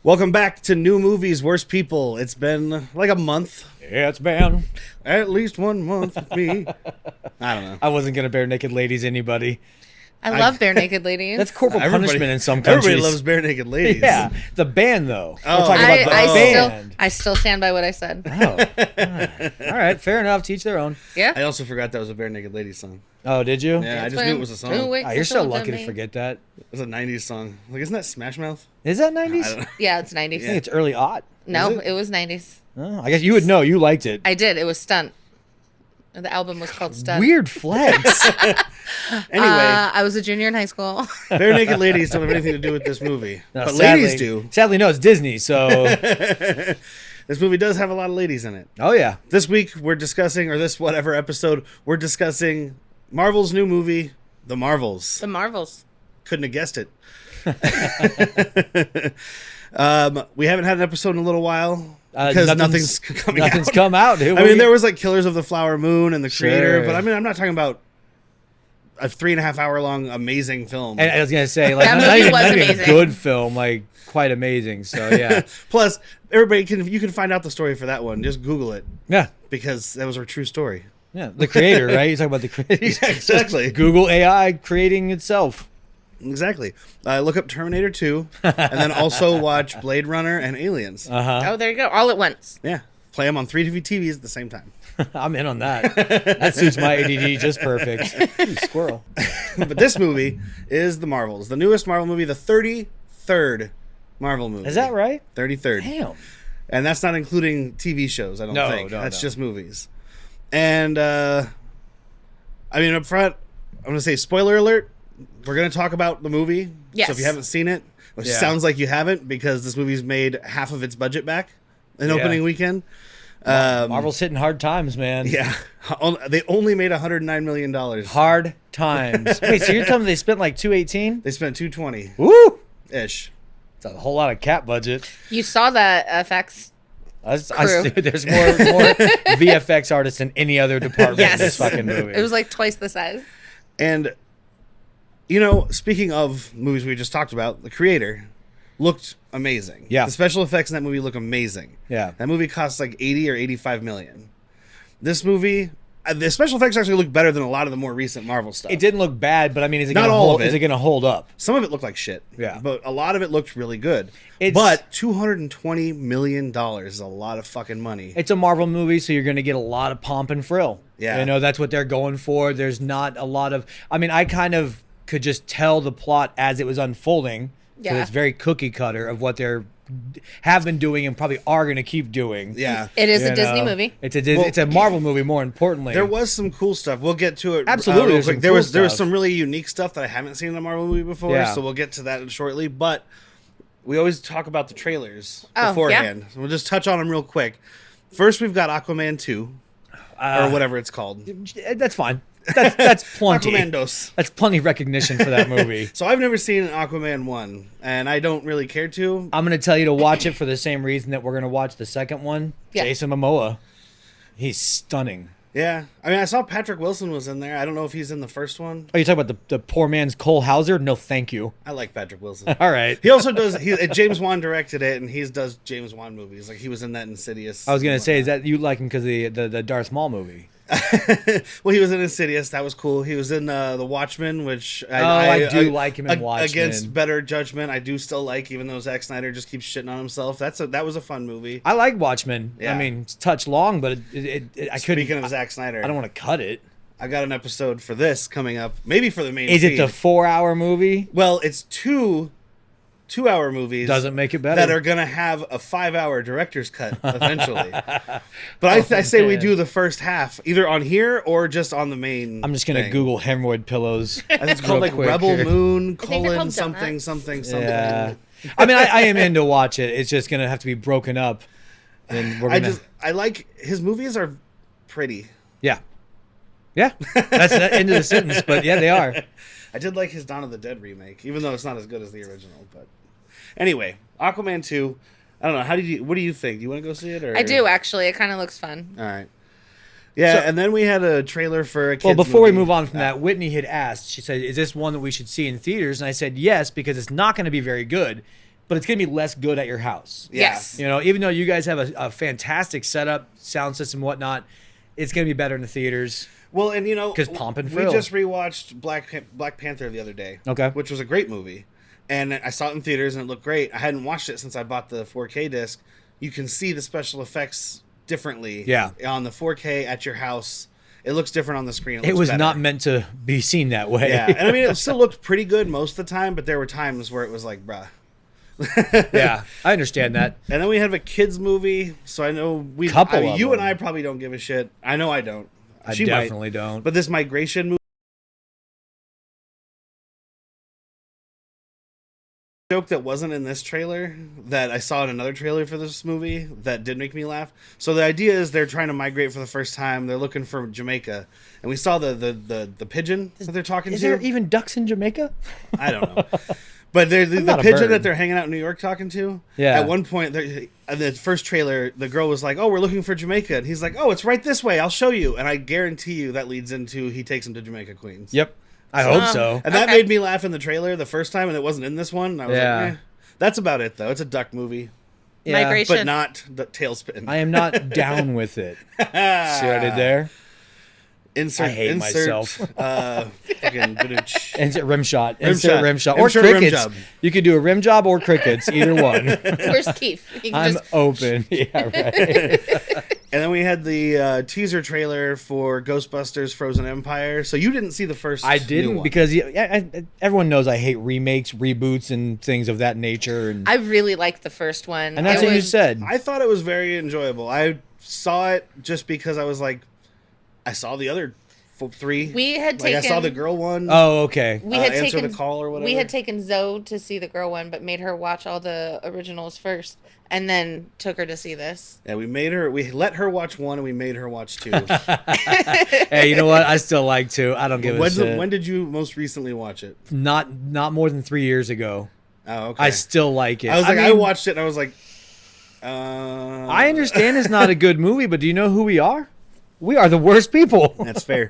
Welcome back to New Movies, Worst People. It's been like a month. Yeah, it's been at least 1 month with me. I don't know. I wasn't gonna bare naked ladies anybody. I love bare naked ladies. That's corporal punishment in some countries. Everybody loves bare naked ladies. Yeah, the band though. Oh. We're talking about the band. I still stand by what I said. Oh, all right, fair enough. To each their own. Yeah. I also forgot that was a bare naked ladies song. Oh, did you? Yeah, I just knew it was a song. You're so lucky to forget that. It was a 90s song. Like, isn't that Smash Mouth? Is that 90s? Yeah, it's 90s. I think it's early aught. No, it was 90s. Oh, I guess you would know. You liked it. I did. It was Stunt. The album was called Stunt. Weird flex. Anyway, I was a junior in high school. bare naked ladies don't have anything to do with this movie. No, but sadly, ladies do. Sadly, no, it's Disney, so... This movie does have a lot of ladies in it. Oh, yeah. This week we're discussing, or this whatever episode, we're discussing Marvel's new movie, The Marvels. The Marvels. Couldn't have guessed it. We haven't had an episode in a little while because nothing's coming out. Nothing's come out, dude. I mean, there was like Killers of the Flower Moon and The Creator, Sure. but I mean, I'm not talking about a 3.5 hour long amazing film. And I was gonna say, like, That not movie even, was not even a amazing. good film, like quite amazing. So yeah, Plus, you can find out the story for that one. Just Google it yeah, because that was a true story. yeah. The creator, right? You're talking about the creator. Yeah, exactly. Google AI creating itself. Exactly. Look up Terminator 2 and then also watch Blade Runner and Aliens. Oh, there you go. All at once. Yeah. Play them on 3 different TVs at the same time. I'm in on that. That suits my ADD just perfect. Ooh, squirrel. But this movie is The Marvels, the newest Marvel movie, the 33rd Marvel movie. Is that right? 33rd. Damn. And that's not including TV shows, I don't think. That's just movies. And, I mean, up front, I'm going to say spoiler alert. We're going to talk about the movie. Yes. So if you haven't seen it, which sounds like you haven't because this movie's made half of its budget back in opening weekend. Marvel's hitting hard times, man. Yeah. They only made $109 million. Hard times. Wait, so you're telling me they spent like 218? They spent 220 Woo! ish. It's a whole lot of cap budget. You saw that FX. There's more VFX artists than any other department in this fucking movie. It was like twice the size. And, you know, speaking of movies we just talked about, The Creator looked amazing. Yeah. The special effects in that movie look amazing. Yeah. That movie cost like 80 or 85 million. This movie, the special effects actually look better than a lot of the more recent Marvel stuff. It didn't look bad, but I mean, is it Not gonna all hold? of it. Is it gonna hold up? Some of it looked like shit. Yeah. But a lot of it looked really good. But $220 million is a lot of fucking money. It's a Marvel movie, so you're going to get a lot of pomp and frill. Yeah. You know, that's what they're going for. There's not a lot of... I mean, I kind of could just tell the plot as it was unfolding. Yeah. So it's very cookie cutter of what they're have been doing and probably are going to keep doing. Yeah. It is a Disney movie. It's a Marvel movie, more importantly. There was some cool stuff. We'll get to it. Absolutely. Real quick. There was stuff. some really unique stuff that I haven't seen in a Marvel movie before, so we'll get to that shortly. But we always talk about the trailers beforehand. Yeah. So we'll just touch on them real quick. First, we've got Aquaman 2, or whatever it's called. That's fine. That's plenty. Aquaman Dos. That's plenty recognition for that movie. So I've never seen Aquaman 1, and I don't really care to. I'm going to tell you to watch it for the same reason that we're going to watch the second one. Yeah. Jason Momoa. He's stunning. Yeah. I mean, I saw Patrick Wilson was in there. I don't know if he's in the first one. Oh, you talking about the poor man's Cole Hauser? No, thank you. I like Patrick Wilson. All right. He also does. James Wan directed it, and he does James Wan movies. Like he was in that Insidious. I was gonna say, is that you like him because the Darth Maul movie? Well, he was in Insidious. That was cool. He was in The Watchmen, which I do like him in Watchmen. Against better judgment, I do still like, even though Zack Snyder just keeps shitting on himself. That was a fun movie. I like Watchmen. Yeah. I mean, it's touch long, but I couldn't. Speaking of Zack Snyder, I don't want to cut it. I got an episode for this coming up, maybe for the main. Is feed. it the 4-hour movie? Well, it's two-hour movies. Doesn't make it better. That are gonna have a 5-hour director's cut eventually. But I say we do the first half either on here or just on the main. I'm just gonna thing. Google hemorrhoid pillows. I think it's called like quick Rebel here. Moon : called something. Yeah. I mean, I am in to watch it. It's just gonna have to be broken up. And we're gonna. I like his movies are pretty. Yeah. Yeah. That's the end of the sentence, but yeah, they are. I did like his Dawn of the Dead remake, even though it's not as good as the original. But anyway, Aquaman 2. I don't know. What do you think? Do you want to go see it? Or? I do, actually. It kind of looks fun. All right. Yeah, and then we had a trailer for a kid's Well, before movie. we move on from that, Whitney had asked, she said, is this one that we should see in theaters? And I said, yes, because it's not going to be very good. but it's gonna be less good at your house. Yeah. Yes. You know, even though you guys have a fantastic setup, sound system, whatnot, it's gonna be better in the theaters. Well, and you know, 'Cause Pomp and we Frill. just rewatched Black Panther the other day. Okay. Which was a great movie, and I saw it in theaters and it looked great. I hadn't watched it since I bought the 4K disc. You can see the special effects differently. Yeah. On the 4K at your house, it looks different on the screen. It was better. not meant to be seen that way. Yeah, and I mean, it still looked pretty good most of the time, but there were times where it was like, bruh. Yeah, I understand that. And then we have a kids movie, so I know you them. and I probably don't give a shit. I know I don't. I She might. definitely don't. But this migration movie joke that wasn't in this trailer that I saw in another trailer for this movie that did make me laugh. So the idea is they're trying to migrate for the first time. They're looking for Jamaica, and we saw the pigeon that they're talking Is to. there even ducks in Jamaica? I don't know. But the not a pigeon bird. that they're hanging out in New York talking to, Yeah. at one point, in the first trailer, the girl was like, "Oh, we're looking for Jamaica." And he's like, "Oh, it's right this way. I'll show you." And I guarantee you that leads into he takes him to Jamaica, Queens. Yep. I hope so. And that Okay. made me laugh in the trailer the first time, and it wasn't in this one. And I was Yeah. like, eh. That's about it, though. It's a duck movie, Yeah, Migration. but not the tailspin. I am not down with it. See what I did there? Insert, I hate myself. Fucking badooch. Insert rim shot. Rim Insert shot. rim shot. Or Insert rim crickets. job. You could do a rim job or crickets. Either one. Where's Keith? He can I'm just open. Yeah, right. And then we had the teaser trailer for Ghostbusters Frozen Empire. So you didn't see the first I new didn't one. because everyone knows I hate remakes, reboots, and things of that nature. And I really liked the first one. that's It what you was- said. I thought it was very enjoyable. I saw it just because I was like, I saw the other three. We had I saw taken- the girl one. Oh, okay. We had Answer taken the Call or whatever. We had taken Zoe to see the girl one, but made her watch all the originals first, and then took her to see this. Yeah, we let her watch one and we made her watch two. Hey, you know what? I still like to. I don't give a shit. When did you most recently watch it? Not more than 3 years ago. Oh, okay. I still like it. I was like, I mean, watched it and I was like, I understand it's not a good movie, but do you know who we are? We are the worst people. That's fair.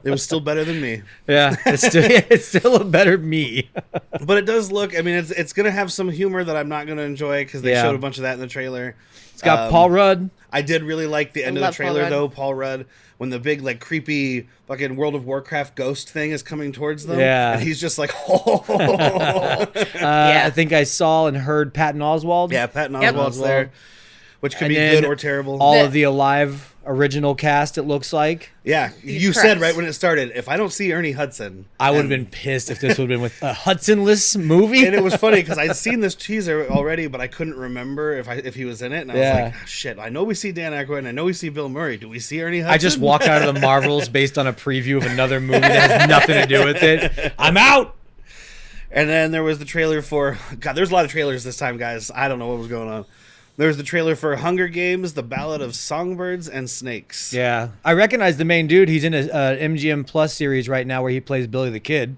It was still better than me. Yeah, it's still a better me. But it does look, I mean, it's going to have some humor that I'm not going to enjoy because they Yeah. showed a bunch of that in the trailer. It's got Paul Rudd. I did really like the end of the love Paul trailer, Rudd. though, Paul Rudd, when the big, like, creepy fucking World of Warcraft ghost thing is coming towards them. Yeah. And he's just like, oh. I think I saw and heard Patton Oswalt. Yeah, Patton Yep. Oswalt's there, which could And be then good or terrible. All The- of the Alive original cast, it looks like. Yeah, you Correct. said right when it started, if I don't see Ernie Hudson. I would have and- been pissed if this would have been with a Hudsonless movie. And it was funny because I'd seen this teaser already, but I couldn't remember if he was in it. And I was Yeah. like, oh, shit, I know we see Dan Aykroyd and I know we see Bill Murray. Do we see Ernie Hudson? I just walked out of the Marvels based on a preview of another movie that has nothing to do with it. I'm out. And then there was the trailer for... God, there's a lot of trailers this time, guys. I don't know what was going on. There was the trailer for Hunger Games, The Ballad of Songbirds and Snakes. Yeah, I recognize the main dude. He's in a MGM Plus series right now where he plays Billy the Kid,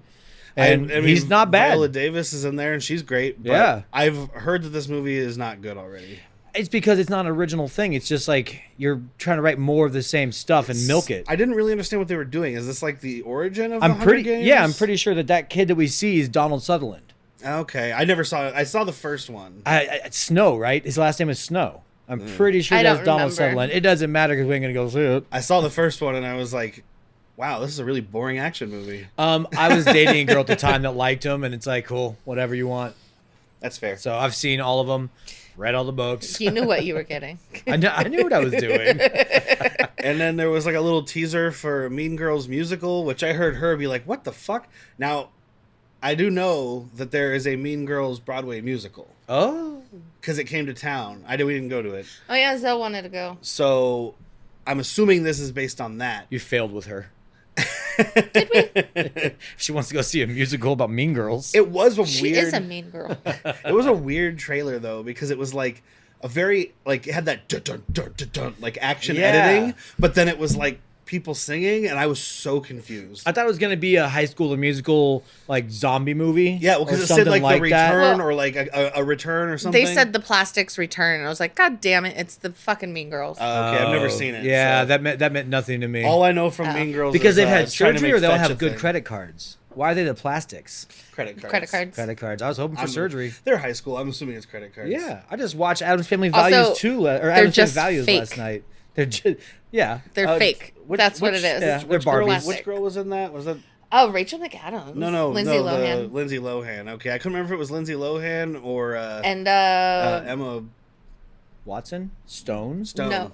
and I mean, he's not bad. Viola Davis is in there, and she's great. But Yeah. I've heard that this movie is not good already. It's because it's not an original thing. It's just like you're trying to write more of the same stuff and milk it. I didn't really understand what they were doing. Is this like the origin of the I'm Hunger pretty Games? yeah. I'm pretty sure that kid that we see is Donald Sutherland. Okay, I never saw it. I saw the first one. It's Snow, right? His last name is Snow. I'm pretty sure I that's don't Donald remember. Sutherland. It doesn't matter because we ain't gonna go see it. I saw the first one and I was like, wow, this is a really boring action movie. I was dating a girl at the time that liked him, and it's like, cool, whatever you want. That's fair. So I've seen all of them, read all the books. You knew what you were getting. I knew what I was doing. And then there was like a little teaser for Mean Girls musical, which I heard her be like, what the fuck? Now, I do know that there is a Mean Girls Broadway musical Oh, because it came to town. We didn't go to it. Oh yeah, Zoe wanted to go. So I'm assuming this is based on that. you failed with her. If she wants to go see a musical about Mean Girls. It was a She weird... is a mean girl. It was a weird trailer though because it was like a very like it had that dun, dun, dun, dun, dun, like action Yeah. editing, but then it was like people singing, and I was so confused. I thought it was gonna be a High School Musical like zombie movie. Yeah, well, or because it said something like the that. return Well, or like a return or something. They said the plastics return, and I was like, God damn it, it's the fucking Mean Girls. Okay, I've never seen it. Yeah, so. that meant nothing to me. All I know from Mean Girls because is, they've had trying to surgery make or they'll fetch have a good thing. credit cards. Why are they the plastics? Credit cards. Credit cards. I was hoping for surgery. They're high school. I'm assuming it's credit cards. Yeah, I just watched Adam's Family Also, Values 2 or Adam's Family just Values fake. last night. They're just They're fake. That's what it is. Yeah, they're Which girl, Barbies. which girl was in that? Was that? Oh, Rachel McAdams. No, Lindsay Lohan. Lindsay Lohan. Okay, I couldn't remember if it was Lindsay Lohan or And Emma Watson? Stone? no.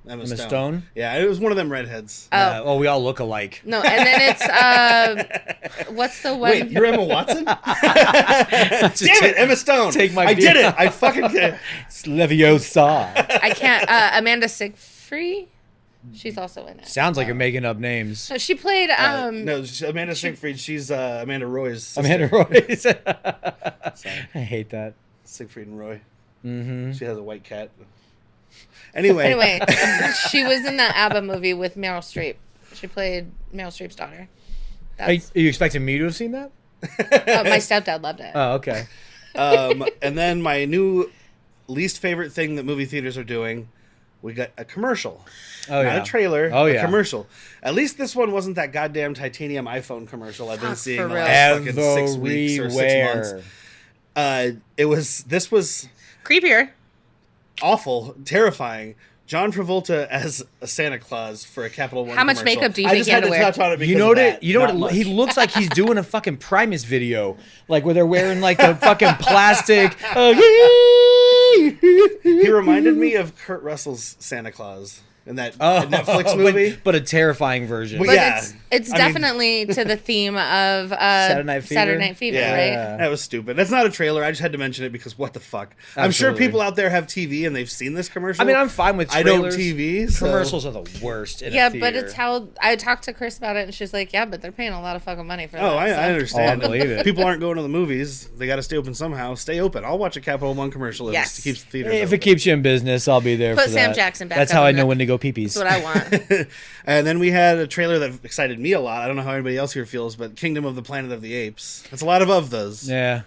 Emma Emma Stone? Yeah, it was one of them redheads. Yeah, oh, we all look alike. No, and then it's what's the one? Wait, you're Emma Watson? Damn it, Emma Stone. Take my I beer. did it. I fucking did it. It's Leviosa. I can't. Amanda Seyfried. She's also in it. Sounds like you're making up names. No, she played. No, Amanda Siegfried. She's Amanda Roy's sister. Amanda Royce. I hate that. Siegfried and Roy. Mm-hmm. She has a white cat. Anyway, she was in that ABBA movie with Meryl Streep. She played Meryl Streep's daughter. Are you expecting me to have seen that? My stepdad loved it. Oh, okay. and then my new least favorite thing that movie theaters are doing, we got a commercial. Oh, Not yeah. a trailer, Oh, a yeah. commercial. At least this one wasn't that goddamn titanium iPhone commercial I've been seeing for the real. last fucking 6 weeks or 6 months. This was Creepier. awful, terrifying. John Travolta as a Santa Claus for a Capital One How much commercial. makeup do you I think just he had had to to wear? touch on it because You know of that. what? You know Not what? much. He looks like he's doing a fucking Primus video, like where they're wearing like the fucking plastic. He reminded me of Kurt Russell's Santa Claus in that Netflix movie. but a terrifying version. But But yeah, it's I mean- definitely to the theme of Saturday Night Fever? Yeah, right? that was stupid. That's not a trailer. I just had to mention it because what the fuck? I'm sure Absolutely. people out there have TV and they've seen this commercial. I mean, I'm fine with I don't trailers. TV. So. Commercials are the worst in Yeah, a theater. but it's how I talked to Chris about it, and she's like, "Yeah, but they're paying a lot of fucking money for that." Oh, I so. understand. Oh, I believe it. People aren't going to the movies. They got to stay open somehow. Stay open. I'll watch a Capital One commercial if Yes. it keeps the theaters If open. it keeps you in business, I'll be there Put for Sam that. Jackson back That's up how I in know the- when to go pee-pees. That's what I want. And then we had a trailer that excited me a lot. I don't know how anybody else here feels, but Kingdom of the Planet of the Apes. That's a lot of those. Yeah.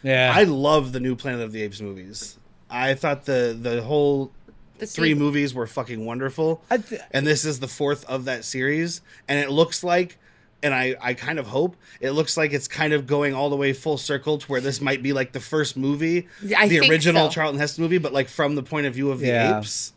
Yeah. I love the new Planet of the Apes movies. I thought the whole The 3 sequel. movies were fucking wonderful. I th- And this is the 4th of that series. And it looks like, and I kind of hope, it looks like it's kind of going all the way full circle to where this might be like the first movie, I the think original so. Charlton Heston movie, but like from the point of view of the Yeah. apes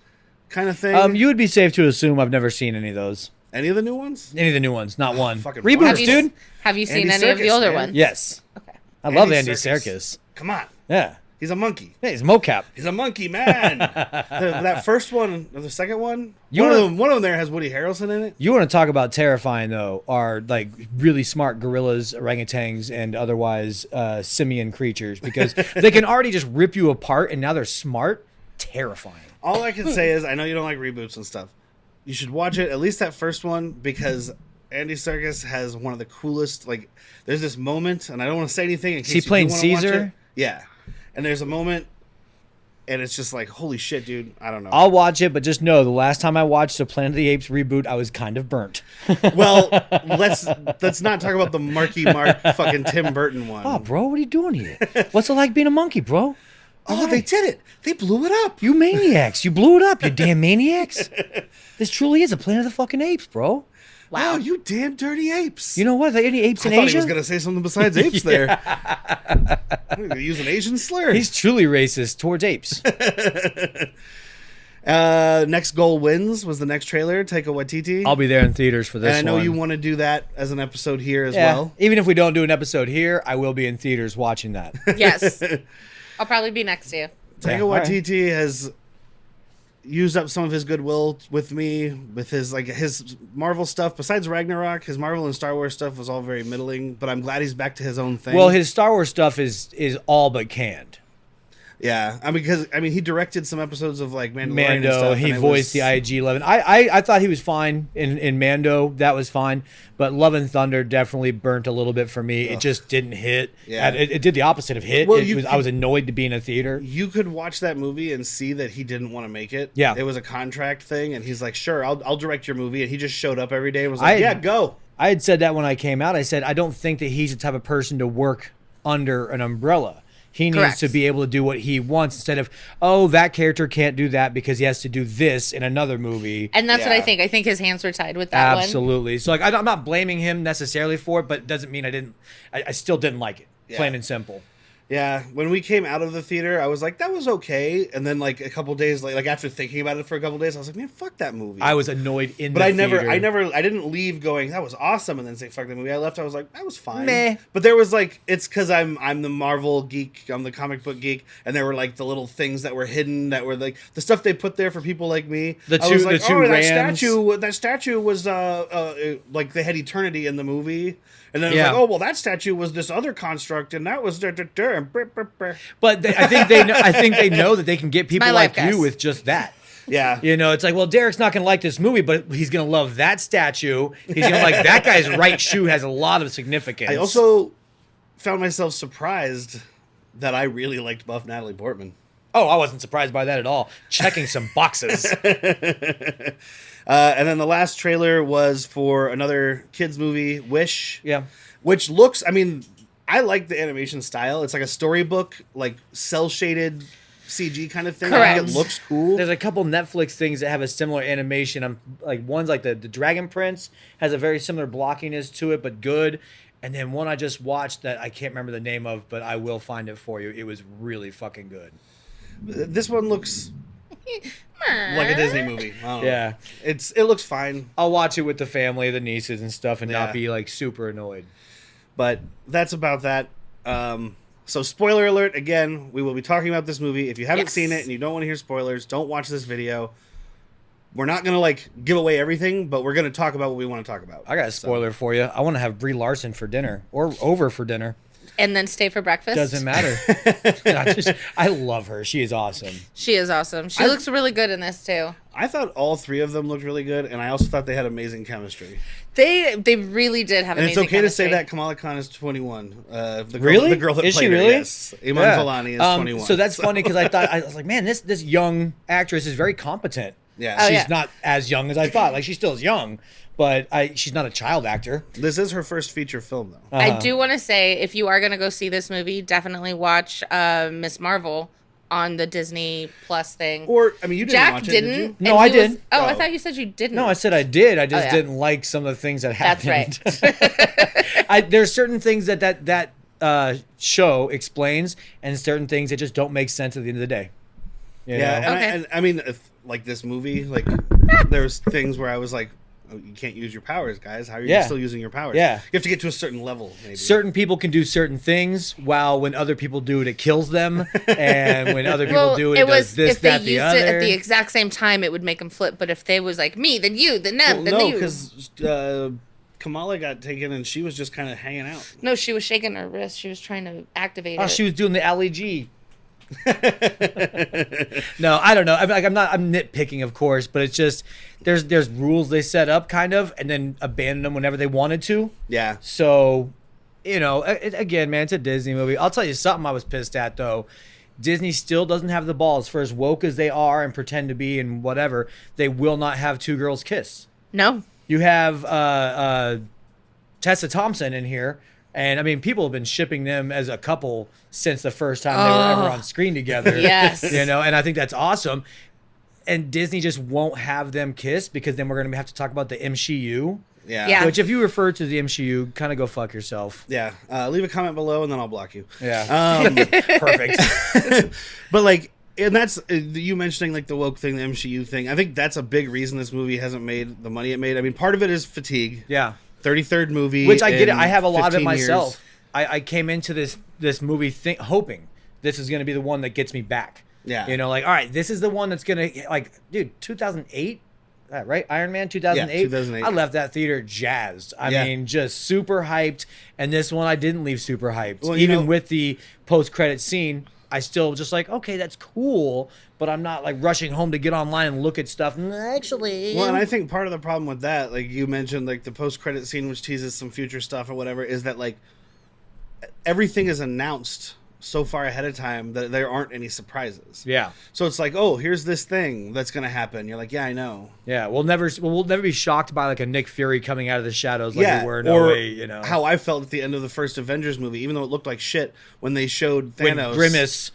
kind of thing. You would be safe to assume I've never seen any of those. Any of the new ones? Any of the new ones, not one. fucking Reboots, wonderful. dude. Have you seen Andy any of the Serkis, older man. ones? Yes. Okay. I love Andy Andy Serkis. Serkis. Come on. Yeah. He's a monkey. Yeah, he's mocap. He's a monkey, man. That first one, or the second one, You one, wanna- of them there has Woody Harrelson in it. You want to talk about terrifying, though, are like really smart gorillas, orangutans, and otherwise simian creatures because they can already just rip you apart, and now they're smart. Terrifying. All I can say is, I know you don't like reboots and stuff. You should watch it, at least that first one, because Andy Serkis has one of the coolest, like, there's this moment, and I don't want to say anything in case he you do playing wanna watch Caesar? it. Yeah. And there's a moment, and it's just like, holy shit, dude. I don't know. I'll watch it, but just know the last time I watched the Planet of the Apes reboot, I was kind of burnt. Well, let's not talk about the Marky Mark fucking Tim Burton one. Oh, bro, what are you doing here? What's it like being a monkey, bro? Oh, they did it. They blew it up. You maniacs. You blew it up, you damn maniacs. This truly is a Planet of the fucking Apes, bro. Wow, you damn dirty apes. You know what? Are there any apes I in thought Asia? he was going to say something besides apes there. I'm going to use an Asian slur. He's truly racist towards apes. Next Goal Wins was the next trailer. Taika Waititi. I'll be there in theaters for this and I know one. you want to do that as an episode here as Yeah. well. Even if we don't do an episode here, I will be in theaters watching that. Yes. I'll probably be next to you. Taika Yeah, all right. Waititi has used up some of his goodwill with me with his Marvel stuff. Besides Ragnarok, his Marvel and Star Wars stuff was all very middling. But I'm glad he's back to his own thing. Well, his Star Wars stuff is all but canned. yeah, because he directed some episodes of like Mandalorian and Mando, stuff, he and it voiced was- the IG-11. I thought he was fine in Mando. That was fine. But Love and Thunder definitely burnt a little bit for me. It just didn't hit. Yeah. It did the opposite of hit. Well, I was annoyed to be in a theater. You could watch that movie and see that he didn't want to make it. Yeah. It was a contract thing, and he's like, sure, I'll direct your movie. And he just showed up every day and was like, yeah, go. I had said that when I came out. I said, I don't think that he's the type of person to work under an umbrella. He needs Correct. to be able to do what he wants instead of, oh, that character can't do that because he has to do this in another movie. And that's what I Yeah. think. I think his hands were tied with that one. Absolutely. So like, I'm not blaming him necessarily for it, but it doesn't mean I still didn't like it. Yeah. Plain and simple. Yeah, when we came out of the theater, I was like, that was okay. And then like a couple days, like after thinking about it for a couple days, I was like, man, fuck that movie. I was annoyed in But the I theater. I didn't leave going, that was awesome, and then say fuck that movie. I left, I was like, that was fine. Meh. But there was like, it's because I'm the Marvel geek, I'm the comic book geek, and there were like the little things that were hidden that were like the stuff they put there for people like me. The I two- was like, the two oh, Rams. that statue was like they had eternity in the movie. And then it was Yeah. like, oh well, that statue was this other construct, and that was But I think they know that they can get people my like life, guys. you with just that. yeah. You know, it's like, well, Derek's not going to like this movie, but he's going to love that statue. He's going to like that guy's right shoe has a lot of significance. I also found myself surprised that I really liked Buff Natalie Portman. Oh, I wasn't surprised by that at all. Checking some boxes. And then the last trailer was for another kids movie, Wish. Yeah. Which looks, I mean, I like the animation style. It's like a storybook, like cell shaded CG kind of thing. I think Correct. it looks cool. There's a couple Netflix things that have a similar animation. I'm like one's like the Dragon Prince has a very similar blockiness to it, but good. And then one I just watched that I can't remember the name of, but I will find it for you. It was really fucking good. This one looks like a Disney movie. I don't know. Yeah. It looks fine, I'll watch it with the family, the nieces and stuff, and Yeah. not be like super annoyed. but that's about that. So spoiler alert, again, we will be talking about this movie. If you haven't Yes. seen it and you don't want to hear spoilers, don't watch this video. We're not going to like give away everything, but we're going to talk about what we want to talk about. I got a spoiler for you. I want to have Brie Larson for dinner or over for dinner. And then stay for breakfast. Doesn't matter. I love her. She is awesome. She is awesome. She looks really good in this too. I thought all three of them looked really good, and I also thought they had amazing chemistry. They really did have And amazing it's okay to say chemistry. that Kamala Khan is 21. Really? The girl that Is she played her, really? yes. Iman Vellani is 21. So that's funny because I was like, man, this young actress is very competent. Yeah. Oh, She's yeah. not as young as I thought. Like she still is young, but she's not a child actor. This is her first feature film, though. I do want to say, if you are going to go see this movie, definitely watch Miss Marvel on the Disney Plus thing. Or, I mean, you didn't Jack watch it, didn't. did you? No, and I he was- did. I Oh. thought you said you didn't. No, I said I did. I just yeah. didn't like some of the things that That's happened. right. There's certain things that show explains, and certain things that just don't make sense at the end of the day. You Yeah, know? Okay. and I mean, if, like this movie, like there's things where I was like, oh, you can't use your powers, guys. How are you Yeah. still using your powers? Yeah. You have to get to a certain level, maybe. Certain people can do certain things, while when other people do it, it kills them, and when other people Well, do it, it it does was this, if they that, used the it other. at the exact same time, it would make them flip. But if they was like me, then you, then them, Well, then no, you. because Kamala got taken and she was just kind of hanging out. No, she was shaking her wrist. She was trying to activate Oh, it. she was doing the Ali G. No, I don't know. I'm nitpicking, of course, but it's just there's rules they set up, kind of, and then abandon them whenever they wanted to. Yeah. So, you know, again, man, it's a Disney movie. I'll tell you something I was pissed at, though. Disney still doesn't have the balls. For as woke as they are and pretend to be and whatever, they will not have two girls kiss. No. You have Tessa Thompson in here. And, I mean, people have been shipping them as a couple since the first time they were ever on screen together. Yes. You know, and I think that's awesome. And Disney just won't have them kiss because then we're going to have to talk about the MCU. Yeah. Yeah. Which, if you refer to the MCU, kind of go fuck yourself. Yeah. Leave a comment below and then I'll block you. Yeah. Perfect. But like, and that's you mentioning like the woke thing, the MCU thing. I think that's a big reason this movie hasn't made the money it made. I mean, part of it is fatigue. Yeah. 33rd movie, Which I get it. in I have a lot of it 15 years. myself. I came into this movie hoping this is going to be the one that gets me back. Yeah. You know, like, all right, this is the one that's going to, like, dude, 2008? Right? Iron Man 2008? Yeah, 2008. I left that theater jazzed. I Yeah. mean, just super hyped. And this one I didn't leave super hyped. Well, you Even know- with the post-credit scene, I still just like, okay, that's cool. But I'm not like rushing home to get online and look at stuff. Actually. Well, and I think part of the problem with that, like you mentioned, like the post-credit scene, which teases some future stuff or whatever, is that like everything is announced so far ahead of time that there aren't any surprises. Yeah. So it's like, oh, here's this thing that's gonna happen. You're like, yeah, I know. Yeah, we'll never be shocked by like a Nick Fury coming out of the shadows like we were in or 08, you know. how I felt at the end of the first Avengers movie, even though it looked like shit when they showed Thanos. When Grimace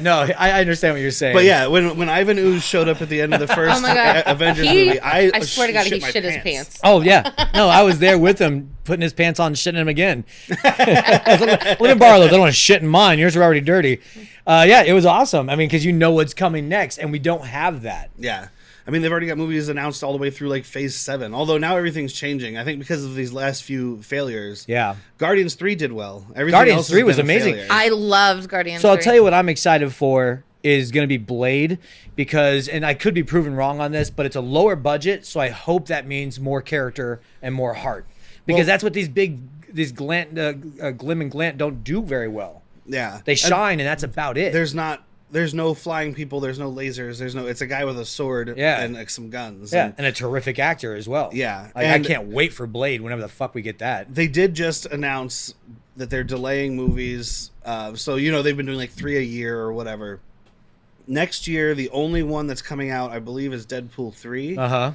no, I understand what you're saying. But yeah, when Ivan Ooze showed up at the end of the first Oh my God. Avengers movie, I swear to God, he my shit his pants. Oh yeah, no, I was there with him, putting his pants on, shitting him again. Let me borrow those. I don't want to shit in mine. Yours are already dirty. Yeah, it was awesome. I mean, because you know what's coming next, and we don't have that. Yeah. I mean, they've already got movies announced all the way through like Phase 7. Although now everything's changing. I think because of these last few failures. Yeah. Guardians 3 did well. Everything Guardians else 3 has was been a amazing. failure. I loved Guardians. So I'll 3. tell you what I'm excited for is going to be Blade, because, and I could be proven wrong on this, but it's a lower budget, so I hope that means more character and more heart, because that's what these Glim and Glant don't do very well. Yeah. They shine, and that's about it. There's no flying people. There's no lasers. It's a guy with a sword and like some guns. Yeah, and a terrific actor as well. Yeah. Like, I can't wait for Blade whenever the fuck we get that. They did just announce that they're delaying movies. So, they've been doing like 3 a year or whatever. Next year, the only one that's coming out, I believe, is Deadpool 3. Uh-huh.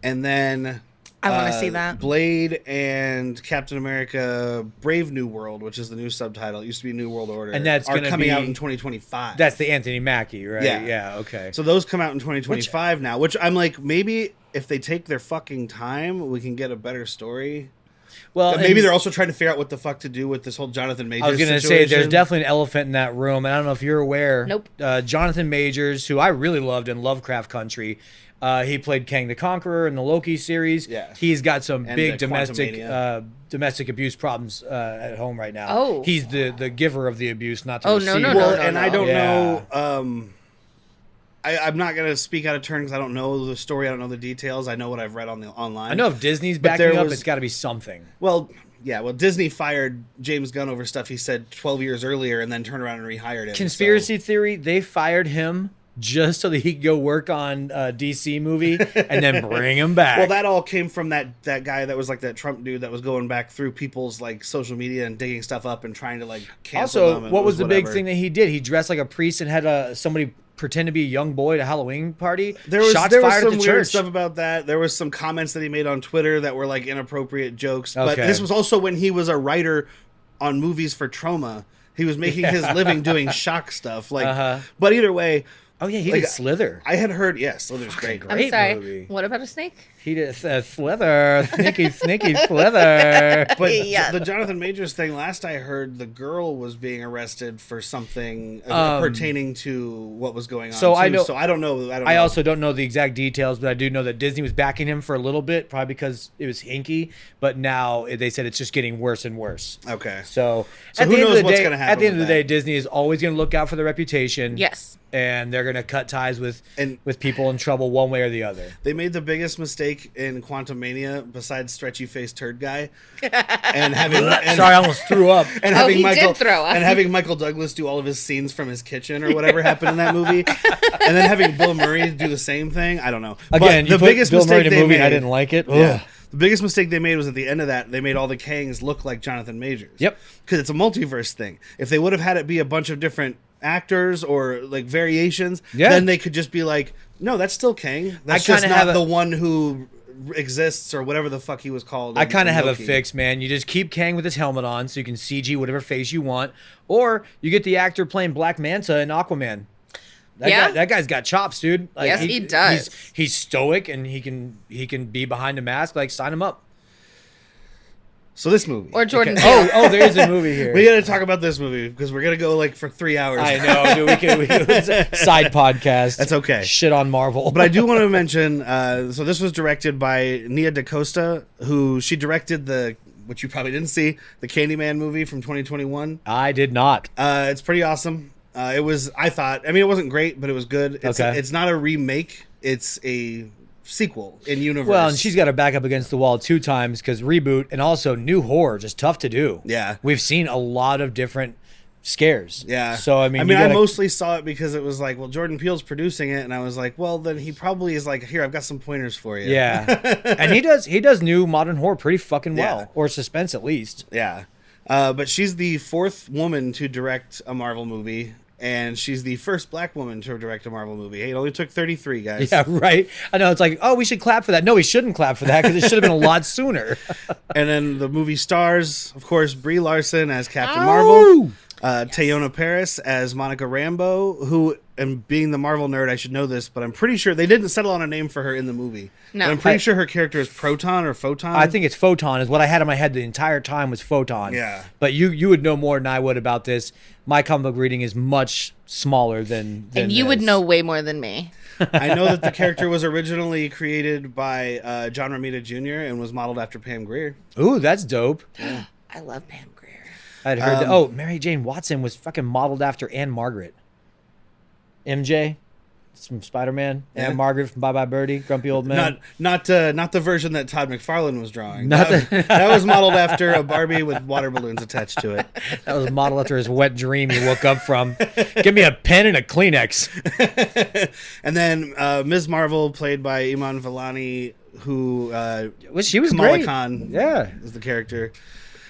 And then I want to see that. Blade and Captain America Brave New World, which is the new subtitle. It used to be New World Order. And that's coming out in 2025. That's the Anthony Mackie, right? Yeah. Yeah, okay. So those come out in 2025 now, which I'm like, maybe if they take their fucking time, we can get a better story. Well, maybe they're also trying to figure out what the fuck to do with this whole Jonathan Majors I was going to say, there's definitely an elephant in that room, and I don't know if you're aware. Nope. Jonathan Majors, who I really loved in Lovecraft Country, he played Kang the Conqueror in the Loki series. Yeah. He's got some And big Quantumania. domestic abuse problems at home right now. Oh. He's the giver of the abuse, not the Oh, receiver. no. Well, and I don't Yeah. know. I'm not going to speak out of turn because I don't know the story. I don't know the details. I know what I've read online. I know if Disney's But backing there up, was- it's got to be something. Well, yeah. Well, Disney fired James Gunn over stuff he said 12 years earlier and then turned around and rehired him. Conspiracy theory, they fired him just so that he could go work on a DC movie and then bring him back. Well, that all came from that guy that was like that Trump dude that was going back through people's like social media and digging stuff up and trying to like cancel them. Also, and what was the big whatever. thing that he did? He dressed like a priest and had somebody pretend to be a young boy at a Halloween party. There was Shots some fired at the weird church. stuff about that. There was some comments that he made on Twitter that were like inappropriate jokes. But Okay. this was also when he was a writer on movies for Trauma. He was making his living doing shock stuff. Like, But either way, Oh yeah, he like, did Slither. I had heard Slither's great. great. I'm sorry. movie. What about a snake? He did Slither, sneaky Slither. But Yeah. the Jonathan Majors thing, last I heard, the girl was being arrested for something pertaining to what was going on. So too. I know- So I don't know. I also don't know the exact details, but I do know that Disney was backing him for a little bit, probably because it was hinky. But now they said it's just getting worse and worse. Okay. So So at who the end knows of the what's day, gonna happen at the end of with the day, that? Disney is always going to look out for their reputation. Yes. And they're going to cut ties with And- people in trouble one way or the other. They made the biggest mistake in Quantumania besides stretchy faced turd guy, and having Sorry, I almost threw up. and Oh, having he did Michael throw up. and having Michael Douglas do all of his scenes from his kitchen or whatever happened in that movie, and then having Bill Murray do the same thing. I don't know. Again, But you the put biggest Bill Murray mistake in a they movie made, and I didn't like it. Yeah. Ugh. The biggest mistake they made was at the end of that, they made all the Kangs look like Jonathan Majors. Yep. Because it's a multiverse thing. If they would have had it be a bunch of different actors or like variations, then they could just be like, no, that's still Kang. That's just kinda not have the one who exists or whatever the fuck he was called. I kind of have a Loki. fix, man. You just keep Kang with his helmet on so you can CG whatever face you want. Or you get the actor playing Black Manta in Aquaman. That guy's got chops, dude. Like, Yes, he does. He's stoic and he can be behind a mask. Like, sign him up. So this movie. Or Jordan Okay. Peele. Oh, there is a movie here. We got to talk about this movie because we're going to go like for 3 hours. I know, dude. We can side podcast. That's okay. Shit on Marvel. But I do want to mention, so this was directed by Nia DaCosta, who she directed which you probably didn't see, the Candyman movie from 2021. I did not. It's pretty awesome. It was, I thought, I mean, it wasn't great, but it was good. It's not a remake. It's a sequel in universe. Well, and she's got her back up against the wall 2 times because reboot and also new horror just tough to do. Yeah. We've seen a lot of different scares. Yeah. So, I mean, I mostly saw it because it was like, well, Jordan Peele's producing it. And I was like, well, then he probably is like, here, I've got some pointers for you. Yeah. And he does new modern horror pretty fucking well. Yeah. Or suspense at least. Yeah. But she's the 4th woman to direct a Marvel movie, and she's the first black woman to direct a Marvel movie. Hey, it only took 33, guys. Yeah, right. I know, it's like, oh, we should clap for that. No, we shouldn't clap for that because it should have been a lot sooner. And then the movie stars, of course, Brie Larson as Captain Marvel, Teyonah Parris as Monica Rambeau, who, and being the Marvel nerd, I should know this, but I'm pretty sure they didn't settle on a name for her in the movie. No. But I'm pretty sure her character is Proton or Photon. I think it's Photon is what I had in my head the entire time was Photon. Yeah. But you would know more than I would about this. My comic book reading is much smaller than And you would this. know way more than me. I know that the character was originally created by John Romita Jr. and was modeled after Pam Grier. Ooh, that's dope. I love Pam Grier. I'd heard that. Oh, Mary Jane Watson was fucking modeled after Anne Margaret. MJ from Spider-Man. Yeah. Anne Margaret from Bye Bye Birdie. Grumpy Old Man. Not the version that Todd McFarlane was drawing. Not that was modeled after a Barbie with water balloons attached to it. That was modeled after his wet dream he woke up from. Give me a pen and a Kleenex. And then Ms. Marvel, played by Iman Vellani, who She was Kamala great. Khan Yeah. is the character.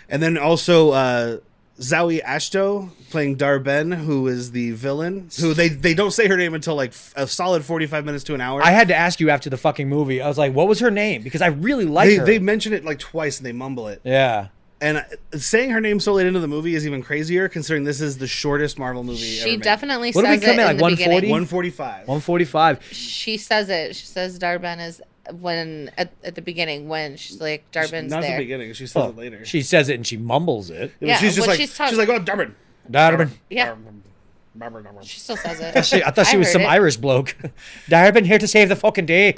And then also Zoe Ashto playing dar-benn, who is the villain, who they don't say her name until like a solid 45 minutes to an hour. I had to ask you after the fucking movie. I was like, what was her name? Because I really like her. They mention it like twice and they mumble it. Yeah. And saying her name so late into the movie is even crazier, considering this is the shortest Marvel movie ever She made. definitely What did we says come it in, in like the beginning. 145. 145. She says it. She says dar-benn is when at the beginning when she's like dar-benn's Not at there. the beginning. She says it later. She says it and she mumbles it. Yeah, she's just when like she's talking- she's like, oh, dar-benn. Dar-benn. Yeah. Dar-benn. She still says it. I thought she was heard some it. Irish bloke. Dar-benn here to save the fucking day.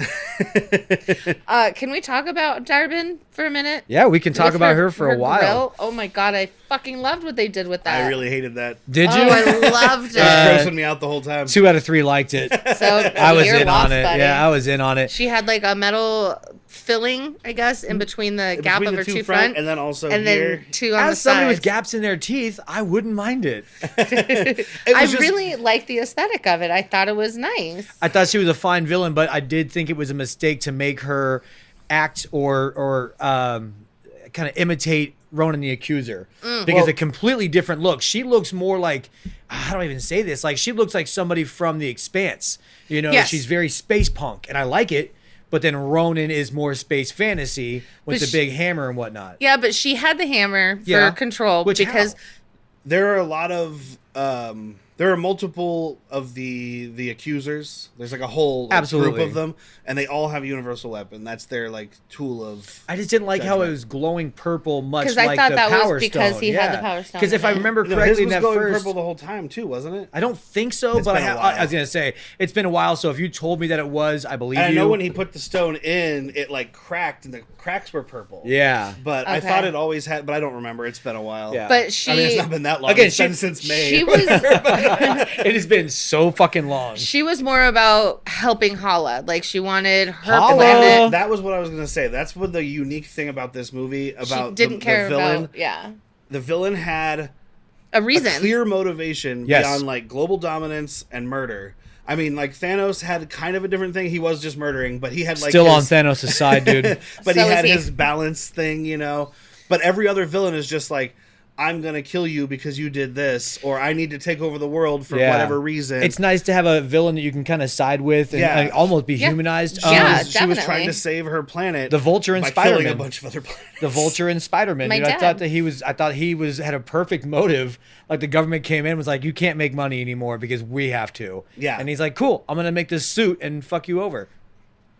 Can we talk about dar-benn for a minute? Yeah, we can talk With about her for a while. grill? Oh my god, I fucking loved what they did with that. I really hated that. Did you? Oh, I loved It was it. grossing me out the whole time. 2 out of 3 liked it. So I was you're in lost, on it. buddy. Yeah, I was in on it. She had like a metal filling, I guess, in between the gap Between of the her two two front, and then also and here. then 2 on the As somebody with sides. gaps in their teeth, I wouldn't mind it. I just- really liked the aesthetic of it. I thought it was nice. I thought she was a fine villain, but I did think it was a mistake to make her act or kind of imitate Ronan the Accuser because a completely different look. She looks more like, I don't even say this, like she looks like somebody from The Expanse. You know, Yes. she's very space punk, and I like it. But then Ronan is more space fantasy with But the big hammer and whatnot. Yeah, but she had the hammer for Yeah. control Which because how? There are a lot of there are multiple of the accusers. There's like a whole Absolutely. group of them, and they all have a universal weapon. That's their like tool of. I just didn't like how it Judgment. was glowing purple, much 'Cause I like thought the that was Power because Stone. he had the Yeah. Power Stone Because if in I it. remember No, his correctly, in was that going first, purple the whole time too, wasn't it? I don't think so, It's but been a while. I was gonna say it's been a while. So if you told me that it was, I believe And I you. know when he put the stone in, it like cracked, and the cracks were purple. Yeah. But I Okay. thought it always had. But I don't remember. It's been a while. Yeah. but she I mean, it's not been that long. Again, It's been she- since May. she was It has been so fucking long. she was more about helping Hala. Like she wanted her Hala. planet. That was what I was gonna say. That's what the unique thing about this movie She about didn't care the villain. about yeah. The villain had A reason. a clear motivation Yes. beyond like global dominance and murder. I mean, like Thanos had kind of a different thing. He was just murdering, but he had like Still on his, Thanos' side, dude. but So he is had he. his balance thing, you know. But every other villain is just like, I'm gonna kill you because you did this, or I need to take over the world for Yeah. whatever reason. It's nice to have a villain that you can kind of side with and Yeah. like, almost be Yeah. humanized. Yeah. she was trying definitely. to save her planet. The Vulture and by killing a Spider-Man. bunch of other planets. The Vulture and Spider-Man. My Dude, I dad. thought he was had a perfect motive. Like the government came in and was like, you can't make money anymore because we have to. Yeah. And he's like, cool, I'm gonna make this suit and fuck you over.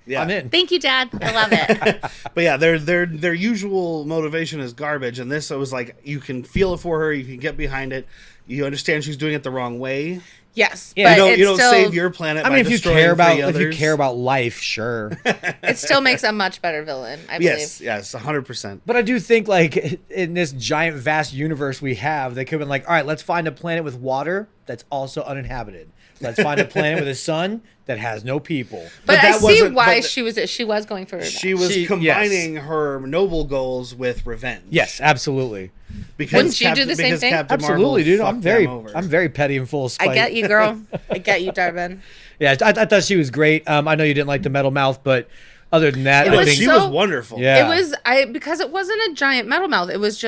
Yeah. I'm in. Thank you, Dad. I love it. But yeah, their usual motivation is garbage, and this it was like you can feel it for her, you can get behind it, you understand she's doing it the wrong way. Yes, Yeah. but You it's don't still save your planet. I mean, by if you destroying care about three others. life, sure. it still makes a much better villain. I believe. yes, 100%. But I do think, like, in this giant, vast universe we have, they could have been like, all right, let's find a planet with water that's also uninhabited. Let's find a planet with a sun that has no people. But that I see wasn't- why but she was going for revenge. She was She- combining her noble goals with revenge. Yes, absolutely. because Wouldn't you do the same because thing? Captain Absolutely, Marvel dude. fucked them over. I'm very petty and full of spite. I get you, girl. I get you, dar-benn. Yeah, I thought she was great. I know you didn't like the metal mouth, but other than that, It I was think She so- was wonderful. Yeah. It was because it wasn't a giant metal mouth. It was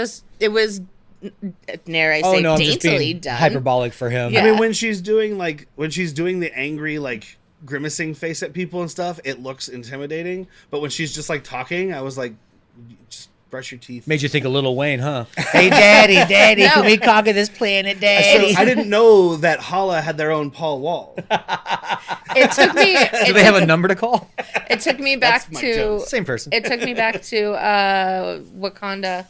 dare I Oh say, no, I'm just daintily being done. hyperbolic for him. Yeah. I mean, when she's doing the angry, like, grimacing face at people and stuff, it looks intimidating. But when she's just, like, talking, I was like, just brush your teeth. Made you think of Lil Wayne, huh? Hey, Daddy, No. can we conquer this planet, Daddy? So I didn't know that Hala had their own Paul Wall. It took me. Do they have a number to call? It took me back That's Mike to. Jones. Same person. It took me back to Wakanda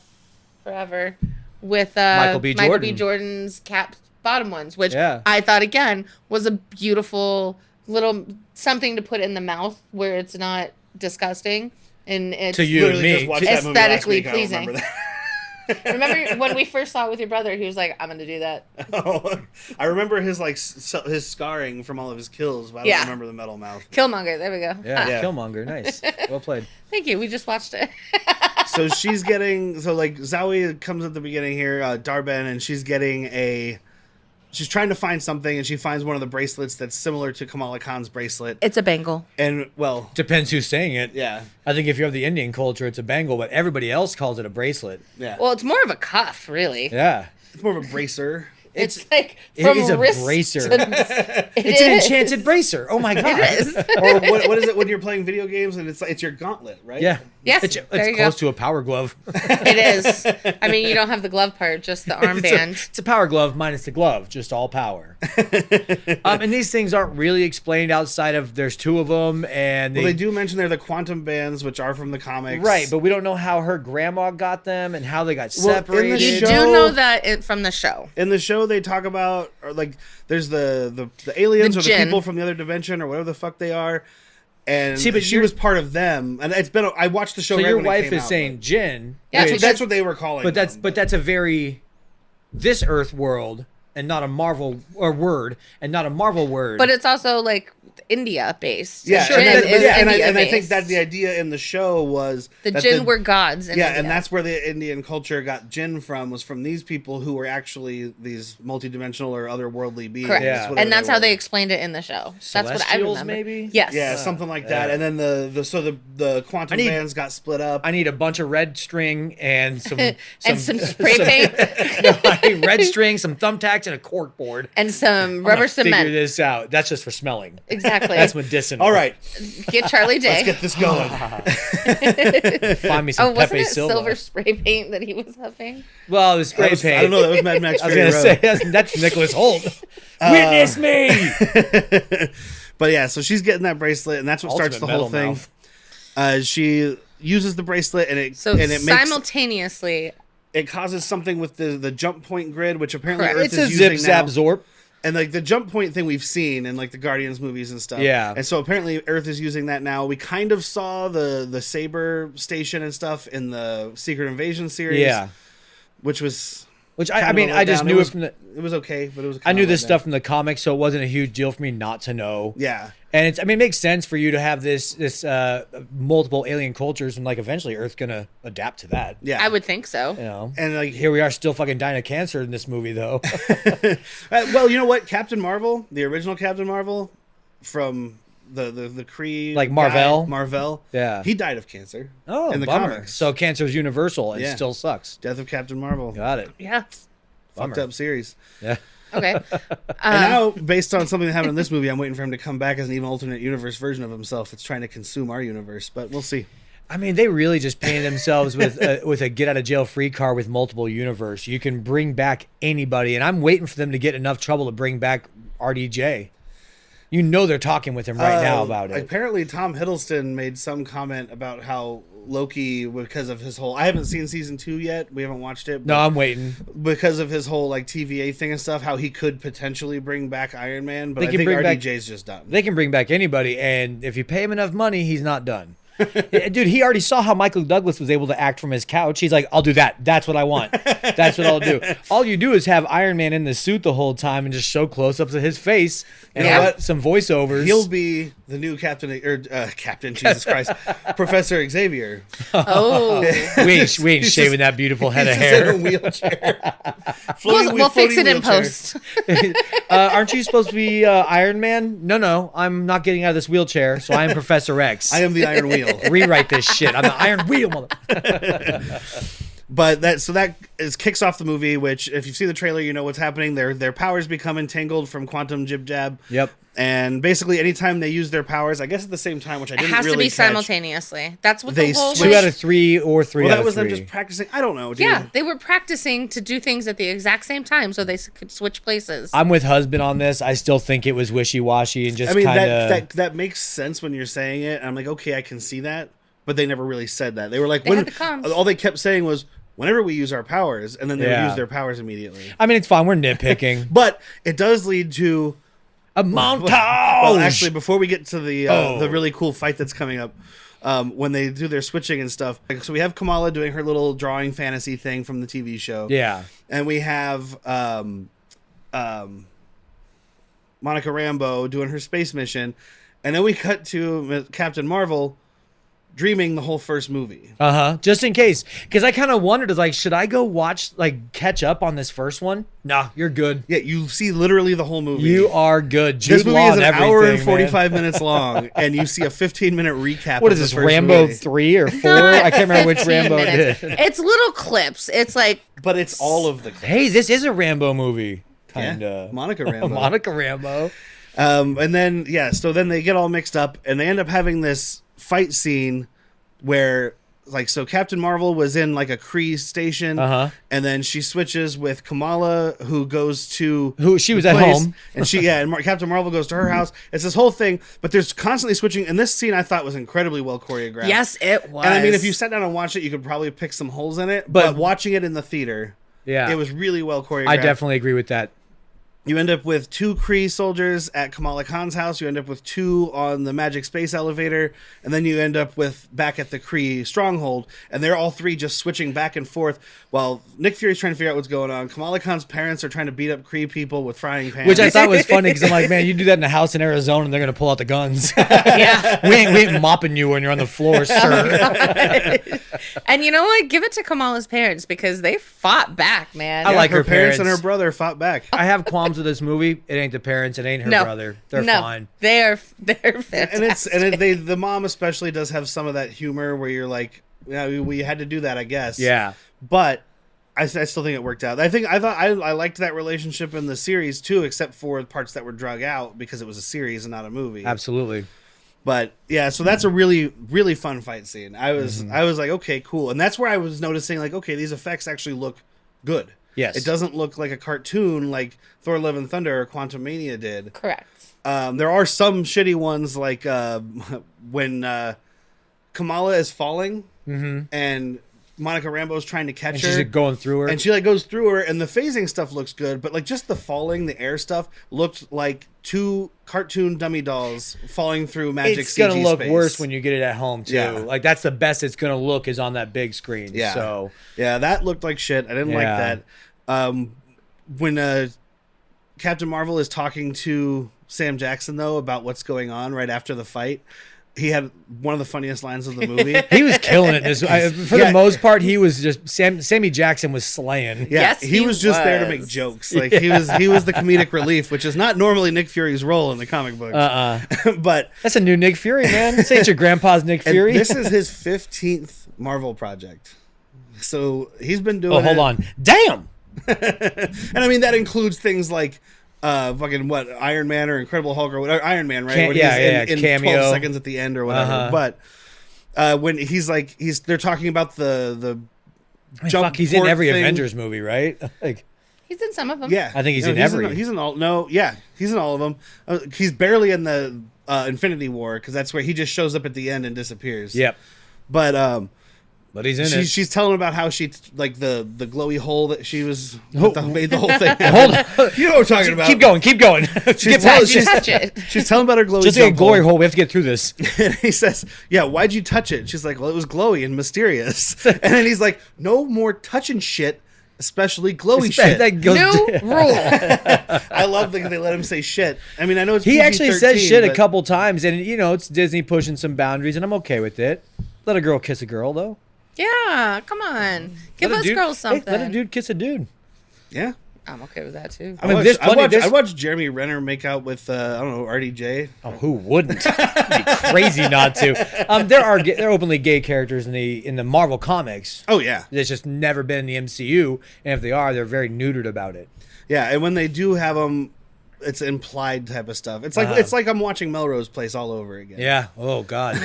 Forever with Michael B. Jordan. Jordan's Cap bottom ones, which Yeah. I thought again was a beautiful little something to put in the mouth where it's not disgusting and it's To you and Literally me. just watched that movie last aesthetically week, I don't remember pleasing. that. Remember when we first saw it with your brother? He was like, "I'm going to do that." Oh, I remember his his scarring from all of his kills, but I don't remember the metal mouth. Killmonger. There we go. Yeah, Killmonger. Nice. Well played. Thank you. We just watched it. So she's getting Zoe comes at the beginning here, dar-benn, and she's trying to find something, and she finds one of the bracelets that's similar to Kamala Khan's bracelet. It's a bangle. And well, Depends who's saying it. yeah, I think if you have the Indian culture, it's a bangle, but everybody else calls it a bracelet. yeah. Well, it's more of a cuff, really. Yeah. It's more of a bracer. It's like it from is a wrist bracer. to- It's an enchanted bracer. Oh my god. It is. Or what is it when you're playing video games and it's your gauntlet, right? Yeah. Yes, It's there you close go. to a power glove. It is. I mean, you don't have the glove part, just the armband. It's a power glove minus the glove, just all power. And these things aren't really explained outside of there's two of them, and Well, they do mention they're the quantum bands, which are from the comics. right, but we don't know how her grandma got them and how they got Well, in the separated. You show- do know that from the show. In the show, they talk about there's the aliens The or the Jinn. people from the other dimension or whatever the fuck they are, and See, but she you're- was part of them. And it's been I watched the show. So right your when it wife came is out, saying Jinn, Yeah, which- that's what they were calling. but that's a very this Earth world and not a Marvel or word and not a Marvel word. But it's also like India based. yeah, Sure, Jinn and, but- is and India I think based. that the idea in the show was the that Jinn were gods. In yeah, India. and that's where the Indian culture got Jinn from, was from these people who were actually these multidimensional or otherworldly beings. correct. Yeah. And that's how they explained it in the show. That's what I Celestials, remember. maybe? Yes. Yeah, something like that. Yeah. And then the quantum bands got split up. I need a bunch of red string and some And some spray paint No, I need red string, some thumbtacks, and a cork board. and some I'm rubber gonna Figure cement. this out. That's just for smelling. Exactly. That's medicinal. All right, Get Charlie Day. let's get this going. Find me some Oh, wasn't Pepe it Silva. silver spray paint that he was huffing? Well, the spray That was- paint. I don't know. That was Mad Max I was Fury gonna Road. say that's Nicholas Holt. Witness me. But yeah, so she's getting that bracelet, and that's what starts the Ultimate whole metal thing. mouth. She uses the bracelet, and it So makes simultaneously, it causes something with the jump point grid, which apparently Correct. Earth It's a is zip using zap now. zorp. And like the jump point thing we've seen in like the Guardians movies and stuff. Yeah. And so apparently Earth is using that now. We kind of saw the Saber station and stuff in the Secret Invasion series. Yeah. Which was Which kind I of mean, a I just letdown. knew it from the. It was okay, but it was. I kind knew of a this letdown. stuff from the comics, so it wasn't a huge deal for me not to know. Yeah. And it's, I mean, it makes sense for you to have this multiple alien cultures, and like eventually Earth's gonna adapt to that. Yeah. I would think so. You know. And like Here we are, still fucking dying of cancer in this movie, though. well, you know what? Captain Marvel, the original Captain Marvel, from the Kree, Like Marvel? Marvel, Yeah. he died of cancer. Oh, in the bummer. comics. So cancer is universal. It Yeah. still sucks. Death of Captain Marvel, Got it. Yeah. fucked Bummer. up series. Yeah. Okay. And now, based on something that happened in this movie, I'm waiting for him to come back as an even alternate universe version of himself that's trying to consume our universe. But we'll see. I mean, they really just painted themselves with a get out of jail free card with multiple universe. You can bring back anybody, and I'm waiting for them to get enough trouble to bring back RDJ. You know they're talking with him right now about it. Apparently, Tom Hiddleston made some comment about how Loki, because of his whole. I haven't seen season 2 yet. We haven't watched it. No, But I'm waiting. because of his whole like TVA thing and stuff, how he could potentially bring back Iron Man, but They I can think bring back- RDJ's just done. They can bring back anybody, and if you pay him enough money, he's not done. Yeah, dude, he already saw how Michael Douglas was able to act from his couch. He's like, I'll do that. That's what I want. That's what I'll do. All you do is have Iron Man in the suit the whole time and just show close-ups of his face and You know what? some voiceovers. He'll be the new Captain Jesus Christ, Professor Xavier. Oh. we ain't shaving that beautiful head He's of just in a hair. wheelchair. We'll fix floaty it in wheelchair. post. Aren't you supposed to be Iron Man? No, I'm not getting out of this wheelchair, so I am Professor X. I am the Iron Wheel. Rewrite this shit. I'm the Iron Wheel, mother. But that kicks off the movie, which if you see the trailer, you know what's happening. Their powers become entangled from quantum jib jab. Yep. And basically, anytime they use their powers, I guess at the same time, which I didn't really catch. It has to be simultaneously. That's what They the whole... 2 out of 3 or 3 Well, out that of was 3. them just practicing. I don't know, dude. Yeah, they were practicing to do things at the exact same time so they could switch places. I'm with husband on this. I still think it was wishy-washy and just kind of... that makes sense when you're saying it. I'm like, okay, I can see that. But they never really said that. They were like, They had the comms. all they kept saying was, whenever we use our powers, and then they would Yeah. use their powers immediately. I mean, it's fine. We're nitpicking. But it does lead to... A montage! Well, actually, before we get to the really cool fight that's coming up, when they do their switching and stuff, like, so we have Kamala doing her little drawing fantasy thing from the TV show. Yeah. And we have Monica Rambeau doing her space mission, and then we cut to Captain Marvel dreaming the whole first movie. Just in case, because I kind of wondered, like, should I go catch up on this first one? Nah, you're good. Yeah, you see literally the whole movie. You are good. Jude This movie Law is an and hour and everything, 45 minutes long, and you see a 15-minute recap. What of is this, the first Rambo movie. 3 or 4? I can't remember which 15 Rambo minutes. it is. It's little clips. It's like... But it's all of the clips. Hey, this is a Rambo movie. Yeah, Kind of. Monica Rambeau. Monica Rambeau. And then, so then they get all mixed up, and they end up having this fight scene where, like, so Captain Marvel was in, like, a Kree station, and then she switches with Kamala, who goes to... She was at home. And Captain Marvel goes to her house. It's this whole thing, but there's constantly switching, and this scene I thought was incredibly well choreographed. Yes, it was. And I mean, if you sat down and watched it, you could probably pick some holes in it, but watching it in the theater, yeah, it was really well choreographed. I definitely agree with that. You end up with 2 Kree soldiers at Kamala Khan's house. You end up with 2 on the magic space elevator. And then you end up with back at the Kree stronghold. And they're all 3 just switching back and forth while Nick Fury's trying to figure out what's going on. Kamala Khan's parents are trying to beat up Kree people with frying pans. Which I thought was funny because I'm like, man, you do that in a house in Arizona and they're going to pull out the guns. Yeah. we ain't mopping you when you're on the floor, sir. And you know what? Give it to Kamala's parents because they fought back, man. I like her parents and parents. her brother fought back. I have qualms with this movie. It ain't the parents. It ain't her brother. They're fine. They're fantastic. And the mom especially does have some of that humor where you're like, yeah, we had to do that, I guess. Yeah. But I still think it worked out. I liked that relationship in the series too, except for parts that were drug out because it was a series and not a movie. Absolutely. But yeah, so that's a really, really fun fight scene. I was like, okay, cool. And that's where I was noticing, like, okay, these effects actually look good. Yes. It doesn't look like a cartoon like Thor: Love and Thunder or Quantum Mania did. Correct. There are some shitty ones, like when Kamala is falling and Monica Rambeau's trying to catch her. She's going through her. And she, like, goes through her, and the phasing stuff looks good, but, like, just the falling, the air stuff looked like 2 cartoon dummy dolls falling through magic it's CG gonna look space. worse when you get it at home too. Yeah. Like that's the best it's gonna look is on that big screen. Yeah. So yeah, that looked like shit. I didn't like that. When Captain Marvel is talking to Sam Jackson though about what's going on right after the fight, he had one of the funniest lines of the movie. he was killing it. For the most part, he was just Sammy Jackson was slaying. Yeah, Yes, he was just there to make jokes. Like he was the comedic relief, which is not normally Nick Fury's role in the comic books. But that's a new Nick Fury, man. This ain't your grandpa's Nick Fury. This is his 15th Marvel project, so he's been doing. Oh, hold on, damn. And I mean that includes things like fucking what Iron Man or Incredible Hulk or whatever, Iron Man, right? When he's in cameo 12 seconds at the end or whatever. But when they're talking about the jump. He's in every thing. Avengers movie, right? Like He's in some of them. yeah, I think he's in every. He's in all. No, yeah, he's in all of them. He's barely in the Infinity War because that's where he just shows up at the end and disappears. Yep. But he's in it. She's telling about how she like the glowy hole that she was made the whole thing. Hold on. You know what I'm talking about. Keep going. Touch it. She's telling about her glowy. Just like a glory hole. We have to get through this. And he says, "Yeah, why'd you touch it?" She's like, "Well, it was glowy and mysterious." And then he's like, "No more touching shit, especially glowy shit." New rule. I love that they let him say shit. I mean, I know it's He actually says PG-13, shit a but- couple times, and it's Disney pushing some boundaries, and I'm okay with it. Let a girl kiss a girl, though. Yeah, come on. Give Let a us dude- girls something. Hey, let a dude kiss a dude. Yeah. I'm okay with that too. I mean, there's plenty. I watched Jeremy Renner make out with I don't know, RDJ. Oh, who wouldn't? It'd be crazy not to. There are openly gay characters in the Marvel comics. Oh yeah, it's just never been in the MCU, and if they are, they're very neutered about it. Yeah, and when they do have them, it's implied type of stuff. It's like I'm watching Melrose Place all over again. Yeah. Oh God.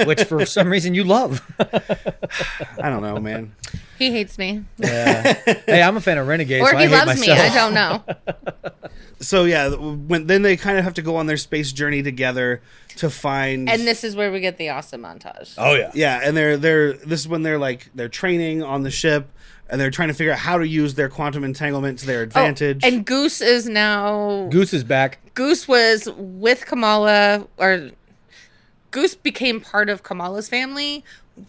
Which for some reason you love. I don't know, man. He hates me. Yeah. Hey, I'm a fan of Renegade. Or so he I hate loves myself. me. I don't know. So yeah, then they kind of have to go on their space journey together to find. And this is where we get the awesome montage. Oh yeah. Yeah, and this is when they're training on the ship. And they're trying to figure out how to use their quantum entanglement to their advantage. Oh, and Goose is back. Goose was with Kamala, or Goose became part of Kamala's family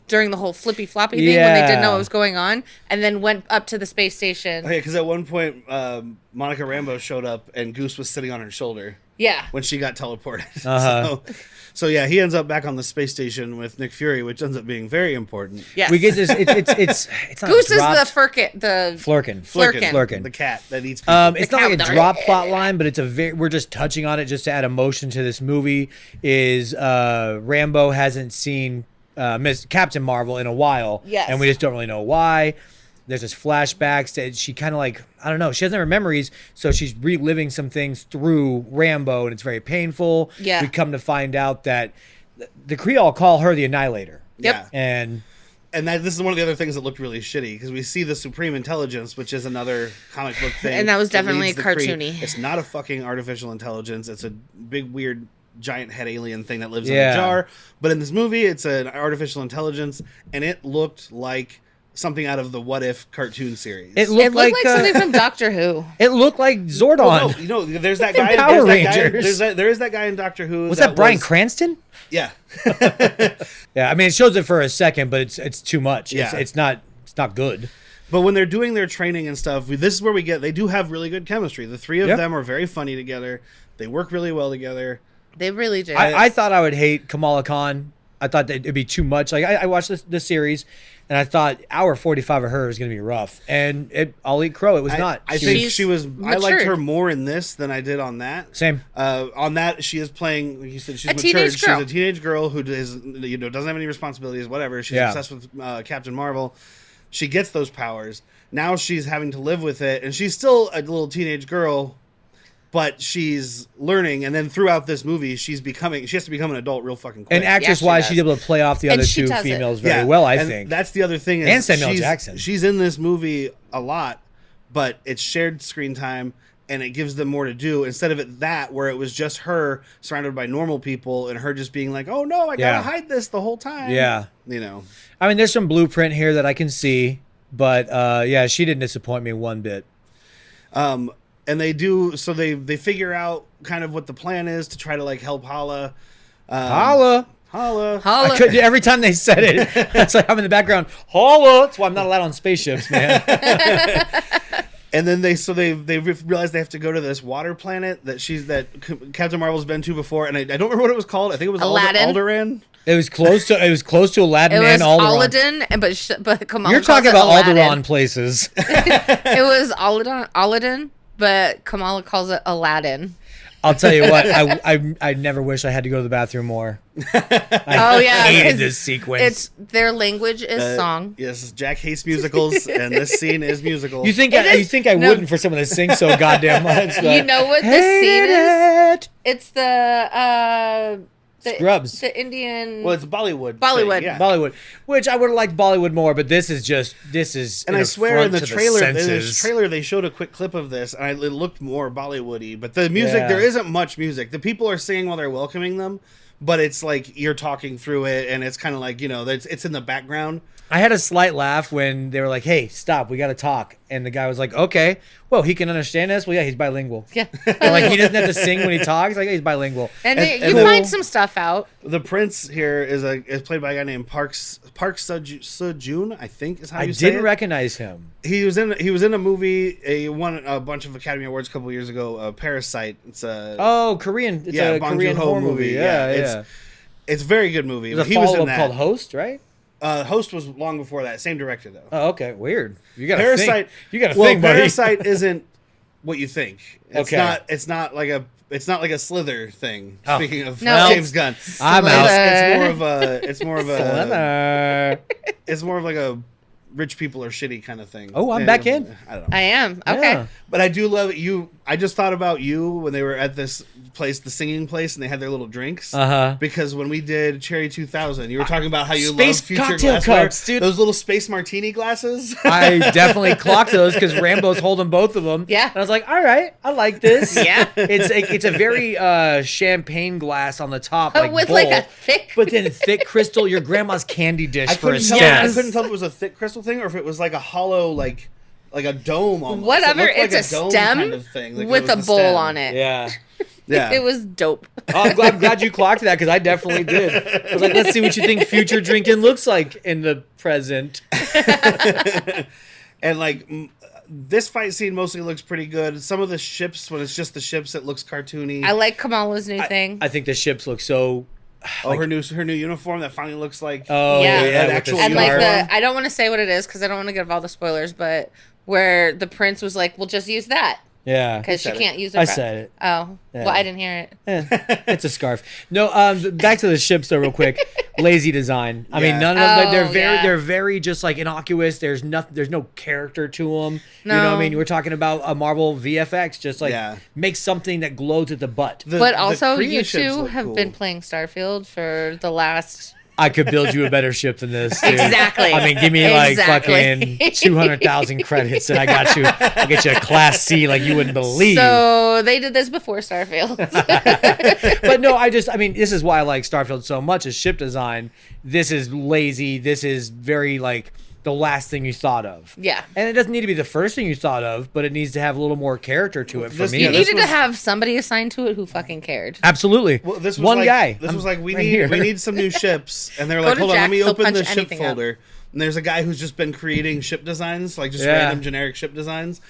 during the whole flippy floppy thing when they didn't know what was going on, and then went up to the space station. Okay, because at one point, Monica Rambeau showed up, and Goose was sitting on her shoulder. Yeah. When she got teleported. So yeah, he ends up back on the space station with Nick Fury, which ends up being very important. Yes. We get this. It's not Goose is dropped. the Flurkin. The cat that eats people. It's not like a drop plot line, but it's we're just touching on it just to add emotion to this movie. Is Rambo hasn't seen Miss Captain Marvel in a while, yes, and we just don't really know why. There's this flashbacks that she kind of like, I don't know, she doesn't have memories, so she's reliving some things through Rambo, and it's very painful. Yeah. We come to find out that the Kree call her the Annihilator. Yep. And this is one of the other things that looked really shitty, because we see the Supreme Intelligence, which is another comic book thing. And that was definitely leads the cartoony. Kree. It's not a fucking artificial intelligence. It's a big, weird, giant head alien thing that lives in a jar. But in this movie, it's an artificial intelligence, and it looked like something out of the What If cartoon series. It looked like something from Doctor Who. It looked like Zordon. Well, no, you know, there's that guy. Power Rangers. There is that guy in Doctor Who. Was that Bryan Cranston? Yeah. Yeah, I mean, it shows it for a second, but it's too much. Yeah. It's not good. But when they're doing their training and stuff, this is where they do have really good chemistry. The three of them are very funny together. They work really well together. They really do. I thought I would hate Kamala Khan. I thought that it'd be too much. Like I watched this series, and I thought hour 45 of her is going to be rough. And I'll eat crow. It was not. I think she was. Matured. I liked her more in this than I did on that. Same. On that, she is playing. Like you said, she's matured. Teenage girl. She's a teenage girl who doesn't have any responsibilities. Whatever. She's obsessed with Captain Marvel. She gets those powers. Now she's having to live with it, and she's still a little teenage girl. But she's learning, and then throughout this movie, she has to become an adult real fucking quick. And actress-wise, she's able to play off the other two females very well, I think. That's the other thing. And Samuel Jackson. She's in this movie a lot, but it's shared screen time, and it gives them more to do. Instead of where it was just her surrounded by normal people, and her just being like, oh no, I gotta hide this the whole time. Yeah. You know. I mean, there's some blueprint here that I can see, but she didn't disappoint me one bit. And they do, so they figure out kind of what the plan is to try to like help Hala. Holla. Every time they said it, it's like I'm in the background. Holla. That's why I'm not allowed on spaceships, man. And then they realize they have to go to this water planet that Captain Marvel's been to before, and I don't remember what it was called. I think it was Aladdin. Alderaan. It was close to Aladdin and Alderaan. Aladdin, but Kamala you're talking about Aladdin. Alderaan places. It was Aladdin, but Kamala calls it Aladdin. I'll tell you what, I never wish I had to go to the bathroom more. I hated this sequence. Their language is song. Yes, Jack hates musicals, and this scene is musical. You think I wouldn't for someone that sings so goddamn much? You know what this scene is? It's the Scrubs. The Indian. Well, it's Bollywood. Bollywood. Thing, yeah. Bollywood. Which I would have liked Bollywood more, but this is. And I swear in the trailer they showed a quick clip of this, and it looked more Bollywoody. But the music, there isn't much music. The people are singing while they're welcoming them, but it's like you're talking through it, and it's kind of like, it's in the background. I had a slight laugh when they were like, "Hey, stop, we got to talk," and the guy was like, "Okay, well, he can understand us. Well, yeah, he's bilingual. Yeah, like he doesn't have to sing when he talks. Like he's bilingual." And you find some stuff out. The prince here is played by a guy named Park Seo-joon, I think is how you say it. I didn't recognize him. He was in a movie. He won a bunch of Academy Awards a couple years ago. Parasite. It's a Korean. It's a Bong Korean Joon-ho horror movie. Yeah. It's a very good movie. There's a follow-up called Host, right? Host was long before that. Same director though. Oh, okay, weird. You got Parasite. You got to think, buddy. Parasite isn't what you think. It's Okay. not. It's not like a Slither thing. Oh. Speaking of No. James Gunn, I'm out. It's more of a. It's more of a. Slither. It's more of like a rich people are shitty kind of thing. Oh, I'm back in. I don't know. I am. Okay. Yeah. But I do love you. I just thought about you when they were at this place, the singing place, and they had their little drinks. Because when we did Cherry 2000, you were talking about how you Space love future cocktail glassware. cups, dude. Those little space martini glasses. I definitely clocked those because Rambo's holding both of them. Yeah. And I was like, all right, I like this. Yeah. It's a very champagne glass on the top, like With bowl, like a thick. but then thick crystal, your grandma's candy dish I for a couldn't, tell, snack. I couldn't tell if it was a thick crystal thing or if it was like a hollow, like a dome almost. Whatever. It looked It's like a dome stem kind of thing. Like it with was a the bowl stem. on it. Yeah. Yeah. It was dope. Oh, I'm glad you clocked that because I definitely did. I was like, let's see what you think future drinking looks like in the present. And like this fight scene mostly looks pretty good. Some of the ships, when it's just the ships, it looks cartoony. I like Kamala's new thing. I think the ships look so. her new uniform that finally looks like Oh Yeah. yeah, That with actual the And like scarf. I don't want to say what it is because I don't want to give all the spoilers, but where the prince was like, "We'll just use that Yeah, because she said it. can't use it." I said it. Oh, Yeah. well, I didn't hear it. It's a scarf. No, back to the ships though, real quick. Lazy design. I mean, Yeah. none of them. Oh, They're very just like innocuous. There's no character to them. You know what I No. mean? We're talking about a Marvel VFX. Just like Yeah. make something that glows at the butt. But also, Korea you ships two look have cool. been playing Starfield for the last. I could build you a better ship than this. Dude. Exactly. I mean, give me like Exactly. fucking 200,000 credits, and I got you. I get you a Class C like you wouldn't believe. So they did this before Starfield. But no, I mean, this is why I like Starfield so much is ship design. This is lazy. This is very like the last thing you thought of. Yeah. And it doesn't need to be the first thing you thought of, but it needs to have a little more character to it for This- me. You Yeah, this needed was- to have somebody assigned to it who fucking cared. Absolutely. Well, this was one like, guy. This was like we right need here. we need some new ships, and they're Go like, to hold on, Jack, let me he'll open the punch ship anything up. folder. And there's a guy who's just been creating ship designs, like just Yeah. random generic ship designs.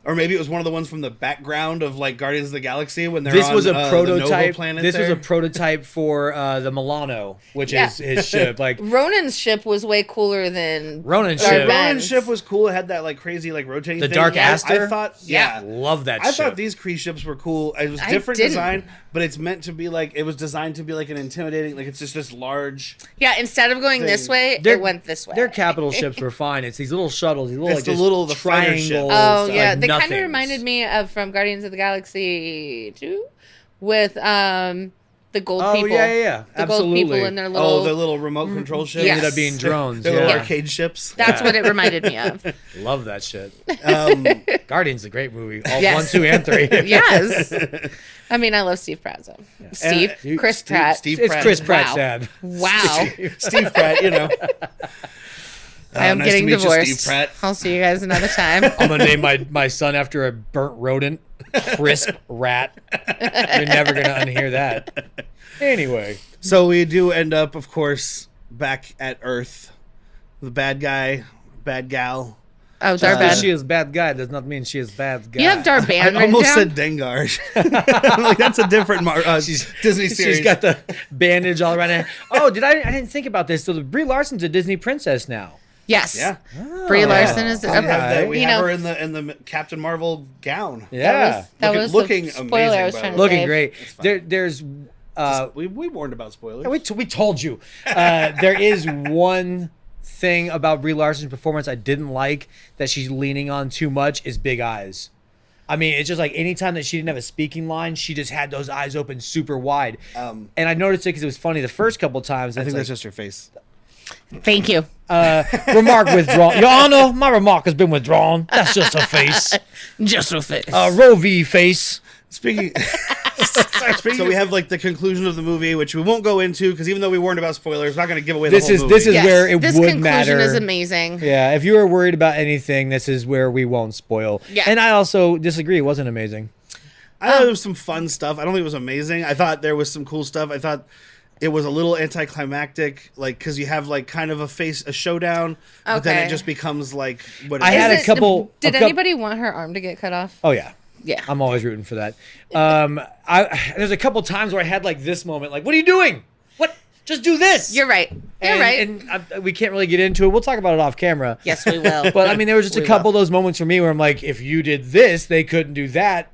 Or maybe it was one of the ones from the background of like Guardians of the Galaxy when they're This on was a the Nova prototype. planet. This was there. a prototype for the Milano, which Yeah. is his ship. Like Ronan's ship was way cooler than Ronan's Dar-benn. ship. Rowan's ship was cool. It had that like crazy like rotating The thing. Dark Aster? I thought, Yeah. love that I ship. thought these Kree ships were cool. It was I different didn't. design, but it's meant to be like it was designed to be like an intimidating. Like it's just this large. Yeah, instead of going this Thing. way, Their- it went this way. Their capital ships were fine. It's these little shuttles, these little It's like the just little- the fighter ships. triangles. Oh like yeah, they kind of nothings. reminded me of from Guardians of the Galaxy 2 with the gold Oh people. yeah. The gold people Absolutely. in their little. Oh, the little remote control ships. Yes. Ended up being drones. The little Yeah. arcade ships. That's what it reminded me of. Love that shit. Um, Guardians is a great movie. All Yes. 1, 2, and 3. Yes. I mean, I love Steve Pratt. So. Steve, And- Chris Pratt. Steve It's Pratt. Chris Pratt's Wow. dad. Wow. Steve Pratt, you know. I am nice getting to meet you, divorced. Steve Pratt. I'll see you guys another time. I'm gonna name my son after a burnt rodent, crisp rat. You're never gonna unhear that. Anyway, So we do end up, of course, back at Earth. The bad guy, bad gal. Oh, just because dar-benn. she is bad guy does not mean she is bad guy. You have dar-benn I written almost down? said Dengar. I'm like that's a different Disney series. She's got the bandage all around her. Oh, I didn't think about this. So the Brie Larson's a Disney princess now. Yes. Yeah. Brie Oh. Larson is. We have, Okay. we You have know- her in the Captain Marvel gown. Yeah, That Looking- was looking the spoiler amazing, I was by trying the to way. looking say. great. fine. There's We warned about spoilers. we told you. There is one thing about Brie Larson's performance I didn't like that she's leaning on too much is big eyes. I mean, it's just like anytime that she didn't have a speaking line, she just had those eyes open super wide. And I noticed it because it was funny the first couple times. I think it's that's like, just her face. Thank you. remark withdrawn. Your Honor, my remark has been withdrawn. That's just a face. Just so fit. Roe v. face. Speaking. So we have like the conclusion of the movie, which we won't go into because even though we warned about spoilers, we're not going to give away the whole movie. This is where it this would conclusion matter. is amazing. Yeah, if you were worried about anything, this is where we won't spoil. Yeah. And I also disagree. It wasn't amazing. I thought there was some fun stuff. I don't think it was amazing. I thought there was some cool stuff. I thought it was a little anticlimactic, like because you have like kind of a showdown, but then Okay. it just becomes like what I it had is. a couple- Did a coup- anybody want her arm to get cut off? Oh yeah. Yeah. I'm always rooting for that. There's a couple times where I had like this moment, like, what are you doing? What? Just do this. You're right. You're right. And we can't really get into it. We'll talk about it off camera. Yes, we will. But I mean, there was just a couple of those moments for me where I'm like, if you did this, they couldn't do that.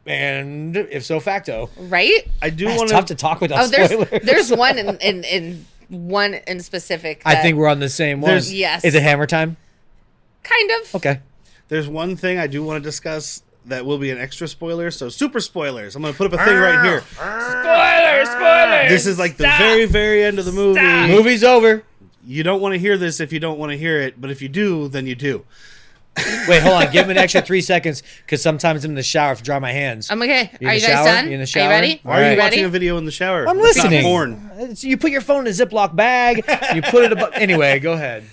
And if so facto. Right? I do want want tough to talk without spoilers. There's one in one in specific. I think we're on the same one. Yes. Is it hammer time? Kind of. Okay. There's one thing I do want to discuss that will be an extra spoiler. So super spoilers. I'm going to put up a thing right here. Spoilers. This is like the very, very end of the movie. Movie's over. You don't want to hear this if you don't want to hear it, but if you do, then you do. Wait, hold on. Give him an extra 3 seconds because sometimes I'm in the shower to dry my hands. I'm okay. You Are you guys shower? done? You in the Are shower? you ready? Why are you ready? watching a video in the shower? I'm It's not listening. porn. You put your phone in a Ziploc bag. You put it above. Anyway, go ahead.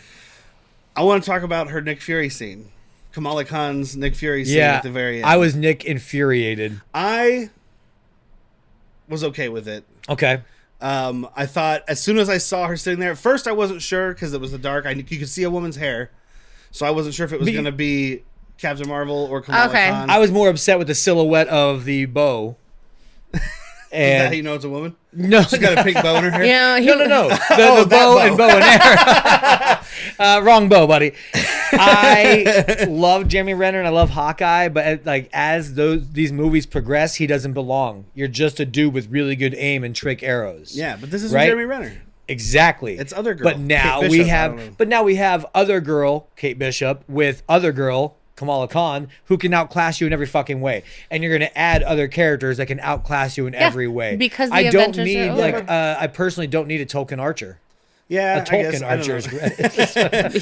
I want to talk about her Nick Fury scene. Kamala Khan's Nick Fury scene at the very end. I was Nick infuriated. I was okay with it. Okay. I thought as soon as I saw her sitting there, at first I wasn't sure because it was the dark. You could see a woman's hair, so I wasn't sure if it was going to be Captain Marvel or Kamala Khan. I was more upset with the silhouette of the bow. And is that how you know it's a woman? No, she's got a pink bow in her hair. Yeah, no. The bow and bow and arrow. Wrong bow, buddy. I love Jeremy Renner and I love Hawkeye, but as these movies progress, he doesn't belong. You're just a dude with really good aim and trick arrows. Yeah, but this isn't right? Jeremy Renner. Exactly. It's other girl. But now Kate Bishop, we have other girl, Kate Bishop, with other girl, Kamala Khan, who can outclass you in every fucking way, and you're going to add other characters that can outclass you in every way. Because the I don't Avengers need are over. I personally don't need a Tolkien archer. Yeah, A Tolkien archer is great.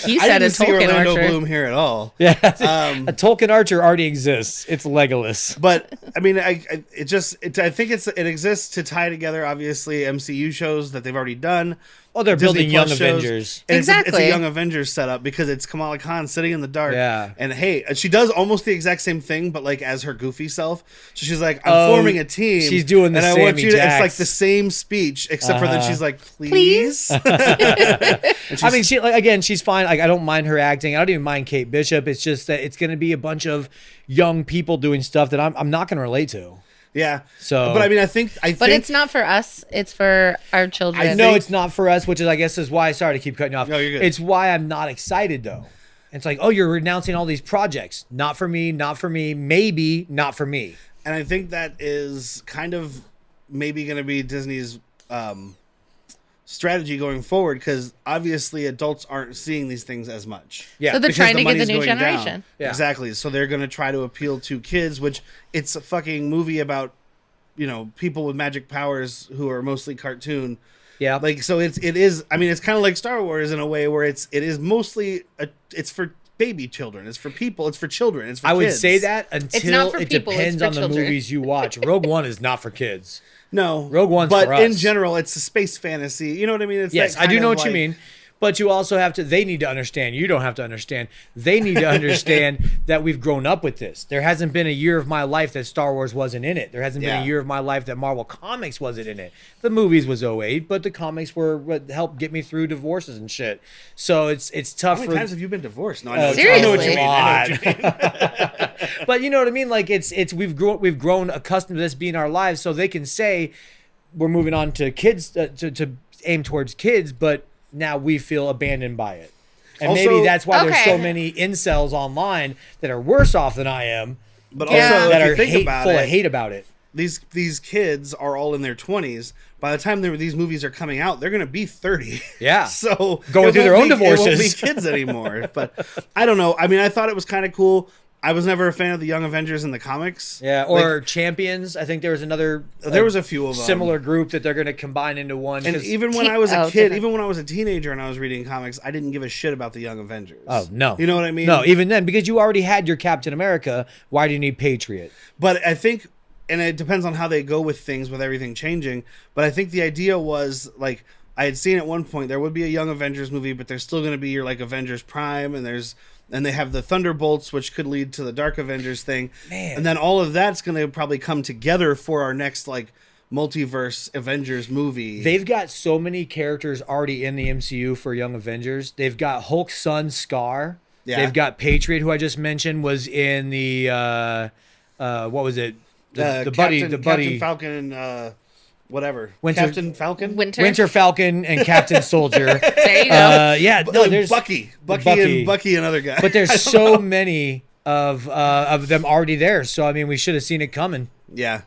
He I said a didn't see Tolkien Orlando archer. Bloom here at all. Yeah, a Tolkien archer already exists. It's Legolas. But I mean, I think it exists to tie together obviously MCU shows that they've already done. Oh, they're Disney building Young Plus shows. Avengers. And Exactly. It's a Young Avengers setup because it's Kamala Khan sitting in the dark. Yeah. And hey, she does almost the exact same thing, but like as her goofy self. So she's like, I'm forming a team. She's doing the and I want Sammy you to, Jacks. it's like the same speech, except for then she's like, please. I mean, she's fine. Like, I don't mind her acting. I don't even mind Kate Bishop. It's just that it's going to be a bunch of young people doing stuff that I'm not going to relate to. Yeah. So, but I mean, I think, But it's not for us. It's for our children. I know it's not for us, which I guess is why. Sorry to keep cutting you off. No, you're good. It's why I'm not excited though. It's like, oh, you're renouncing all these projects. Not for me. Not for me. Maybe not for me. And I think that is kind of maybe going to be Disney's strategy going forward, because obviously adults aren't seeing these things as much. Yeah. So they're Because trying to get the money's new going down. generation. Yeah. Exactly. So they're going to try to appeal to kids, which it's a fucking movie about, people with magic powers who are mostly cartoon. Yeah. Like, so it is, I mean, it's kind of like Star Wars in a way where it is mostly, it's for baby children. It's for people. It's for children. It's for I would kids. say that not until for it people, it's depends for on the children. movies you watch. Rogue One is not for kids. No. Rogue One's but for us. in general, it's a space fantasy. You know what I mean? It's Yes, that I do kind know of what you mean. But you also have to, they need to understand. You don't have to understand. They need to understand that we've grown up with this. There hasn't been a year of my life that Star Wars wasn't in it. There hasn't been Yeah. a year of my life that Marvel Comics wasn't in it. The movies was 08, but the comics were what helped get me through divorces and shit. So it's tough How for many times have you been divorced? No, I know, Seriously? I know what you mean. I know what you mean. But you know what I mean? Like it's we've grown accustomed to this being our lives, so they can say we're moving on to kids to aim towards kids, but now we feel abandoned by it. And Also- maybe that's why there's so Okay. many incels online that are worse off than I am, But Yeah. also, that if are you think about full it, of hate about it. these kids are all in their 20s. By the time these movies are coming out, they're going to be 30. Yeah. So Going it through their won't own be- It won't divorces. be kids anymore. But I don't know. I mean, I thought it was kind of cool. I was never a fan of the Young Avengers in the comics. Yeah, or Champions. I think there was another. There was a few of them. similar group that they're going to combine into one. And 'cause- even when I was a Oh, kid, different. even when I was a teenager and I was reading comics, I didn't give a shit about the Young Avengers. oh no, You know what I mean? No, even then, because you already had your Captain America. Why do you need Patriot? But I think, and it depends on how they go with things, with everything changing. But I think the idea was, like, I had seen at one point there would be a Young Avengers movie, but there's still going to be your like Avengers Prime, and they have the Thunderbolts, which could lead to the Dark Avengers thing. Man. And then all of that's going to probably come together for our next like multiverse Avengers movie. They've got so many characters already in the MCU for Young Avengers. They've got Hulk's son, Scar. Yeah. They've got Patriot, who I just mentioned was in the what was it? The buddy, Captain the buddy. Falcon. whatever. Winter- Captain Falcon? Winter Falcon and Captain Soldier. There you go. Yeah, no, there's Bucky and Bucky, another guy. But there's so many of them already there. So I mean, we should have seen it coming. Yeah.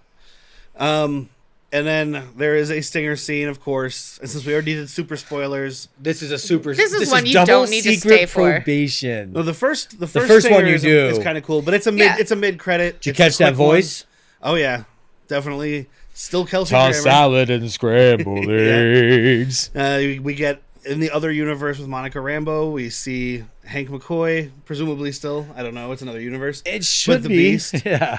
And then there is a stinger scene, of course. And since we already did super spoilers, This is a super. This is one you double don't need to secret stay for. probation. no, the first first stinger one you do. is kind of cool, but it's a mid credit. Did you catch that voice? Oh yeah, definitely. Still Kelsey Toss Grammer. salad and scrambled eggs. We get in the other universe with Monica Rambeau. We see Hank McCoy, presumably still. I don't know. It's another universe. It should the be. Beast. Yeah.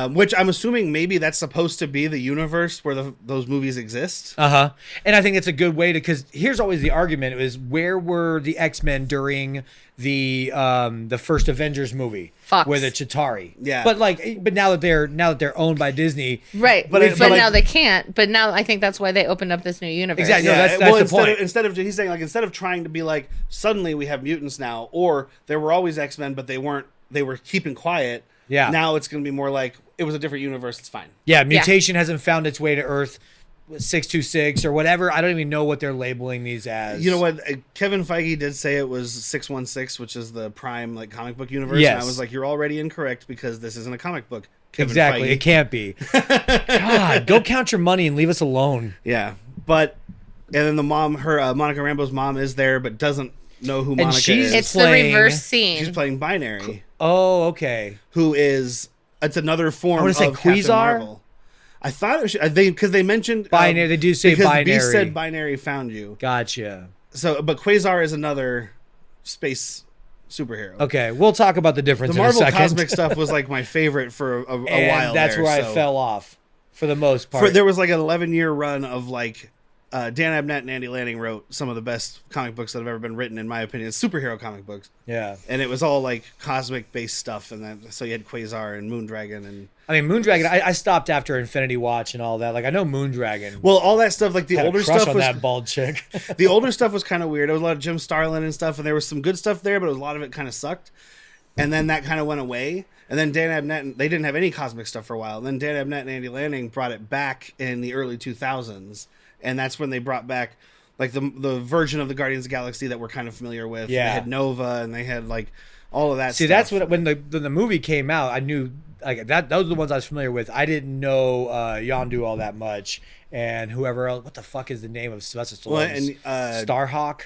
Which I'm assuming maybe that's supposed to be the universe where those movies exist. And I think it's a good way to, because here's always the argument: is where were the X-Men during the first Avengers movie? Fox. Where the Chitauri. Yeah. But now that they're owned by Disney. Right, But but, like- now they can't. But now I think that's why they opened up this new universe. Exactly. No, Yeah, that's well, the point. instead of he's saying like instead of trying to be like suddenly we have mutants now, or there were always X-Men but they weren't. They were keeping quiet. Yeah. Now it's going to be more like it was a different universe. It's fine. Yeah, mutation hasn't found its way to Earth 626 or whatever. I don't even know what they're labeling these as. You know what? Kevin Feige did say it was 616, which is the Prime like comic book universe. Yes. And I was like, you're already incorrect because this isn't a comic book. Kevin Exactly. Feige. It can't be. God, go count your money and leave us alone. Yeah, but and then the mom, her Monica Rambeau's mom, is there but doesn't know who Monica she's- is. It's Playing- the reverse scene. She's playing Binary, Oh, okay. who is it's another form I wanna of say Captain Quasar? Marvel. I thought it should, because they mentioned Binary. They do say because binary. Beast said Binary found you. Gotcha. So, but Quasar is another space superhero. Okay, we'll talk about the difference The in a Marvel second. Cosmic stuff was like my favorite for a And while. that's there, where I so- fell off for the most part. There was like an 11-year run of like Dan Abnett and Andy Lanning wrote some of the best comic books that have ever been written, in my opinion. Superhero comic books, yeah. and it was all like cosmic based stuff. And then so you had Quasar and Moondragon, and I mean, Moondragon, I stopped after Infinity Watch and all that. Like, I know Moondragon. well, all that stuff like the Had a older crush stuff on was that bald chick. the older stuff was kind of weird. There was a lot of Jim Starlin and stuff, and there was some good stuff there, but a lot of it kind of sucked. And then that kind of went away. And then Dan Abnett, they didn't have any cosmic stuff for a while. And then Dan Abnett and Andy Lanning brought it back in the early 2000s. And that's when they brought back like the version of the Guardians of the Galaxy that we're kind of familiar with. Yeah. They had Nova and they had like all of that See, stuff. that's what when the movie came out, I knew like that. Those are the ones I was familiar with. I didn't know Yondu all that much, and whoever else. What the fuck is the name of Sylvester Stallone's Starhawk?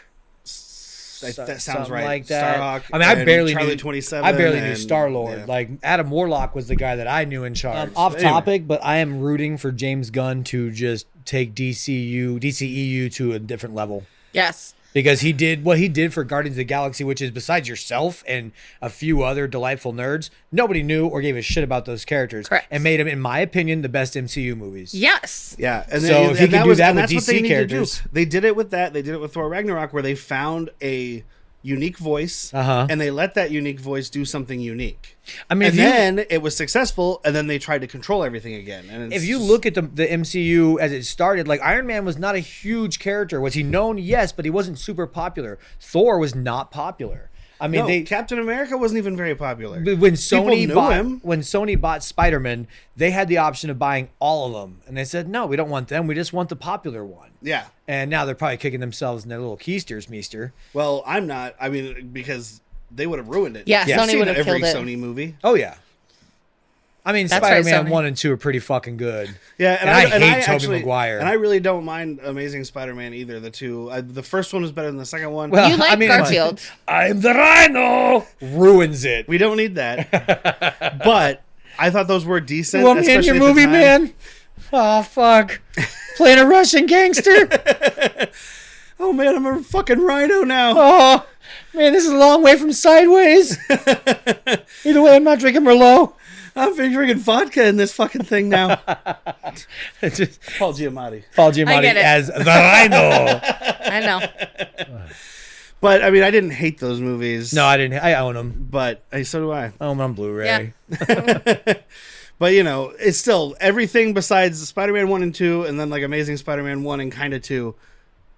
that sounds Something right. like that. Starhawk. I mean, I and barely Charlie knew 27. I barely knew and- Star Lord. yeah. Like Adam Warlock was the guy that I knew in charge. Off Anyway. topic, but I am rooting for James Gunn to just take DCEU to a different level. Yes. Because he did what he did for Guardians of the Galaxy, which is besides yourself and a few other delightful nerds, nobody knew or gave a shit about those characters. Correct. And made them, in my opinion, the best MCU movies. Yes. Yeah, and So if he can do that and with that's what they DC need to do. characters. They did it with that. They did it with Thor Ragnarok, where they found a unique voice, Uh-huh. and they let that unique voice do something unique. I mean, And if you, then it was successful, and then they tried to control everything again. And if you look at the MCU as it started, like Iron Man was not a huge character. Was he known? Yes, but he wasn't super popular. Thor was not popular. I mean, no, Captain America wasn't even very popular. when Sony knew bought him. when Sony bought Spider-Man, they had the option of buying all of them, and they said, "No, we don't want them. We just want the popular one." Yeah. And now they're probably kicking themselves in their little keisters, meester. Well, I'm not. I mean, because they would have ruined it. Yeah, I've Sony seen would have every killed it. Sony movie. Oh yeah. I mean, That's right, Spider-Man Sony. 1 and 2 are pretty fucking good. Yeah, And I hate Tobey actually, Maguire. and I really don't mind Amazing Spider-Man either. The two, the first one was better than the second one. Well, You like I mean, Garfield. I'm the Rhino ruins it. We don't need that. But I thought those were decent. You want me in your especially at the movie, time. man? Oh fuck! Playing a Russian gangster. Oh man, I'm a fucking rhino now. Oh man, this is a long way from Sideways. Either way, I'm not drinking Merlot. I've been drinking vodka in this fucking thing now. It's just Paul Giamatti. Paul Giamatti get it. as the Rhino. I know. But I mean, I didn't hate those movies. No, I didn't. I own them. But hey, so do I. I own them on Blu-ray. Yeah. But you know, it's still everything besides Spider-Man 1 and 2, and then like Amazing Spider-Man 1 and kind of 2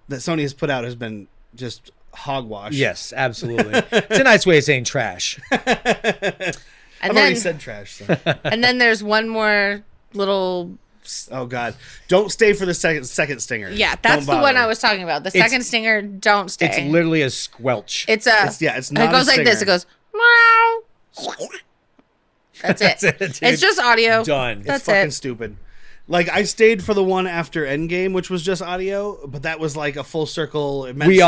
that Sony has put out has been just hogwash. Yes, absolutely. It's a nice way of saying trash. I've And already then, said trash. So. and then there's one more little Oh God! Don't stay for the second stinger. Yeah, that's the one I was talking about. The second stinger, don't stay. It's literally a squelch. It's not. It goes like this. It goes. Meow. That's it. It's just audio. Done. That's it's fucking stupid. Like, I stayed for the one after Endgame, which was just audio, but that was like a full circle. It meant we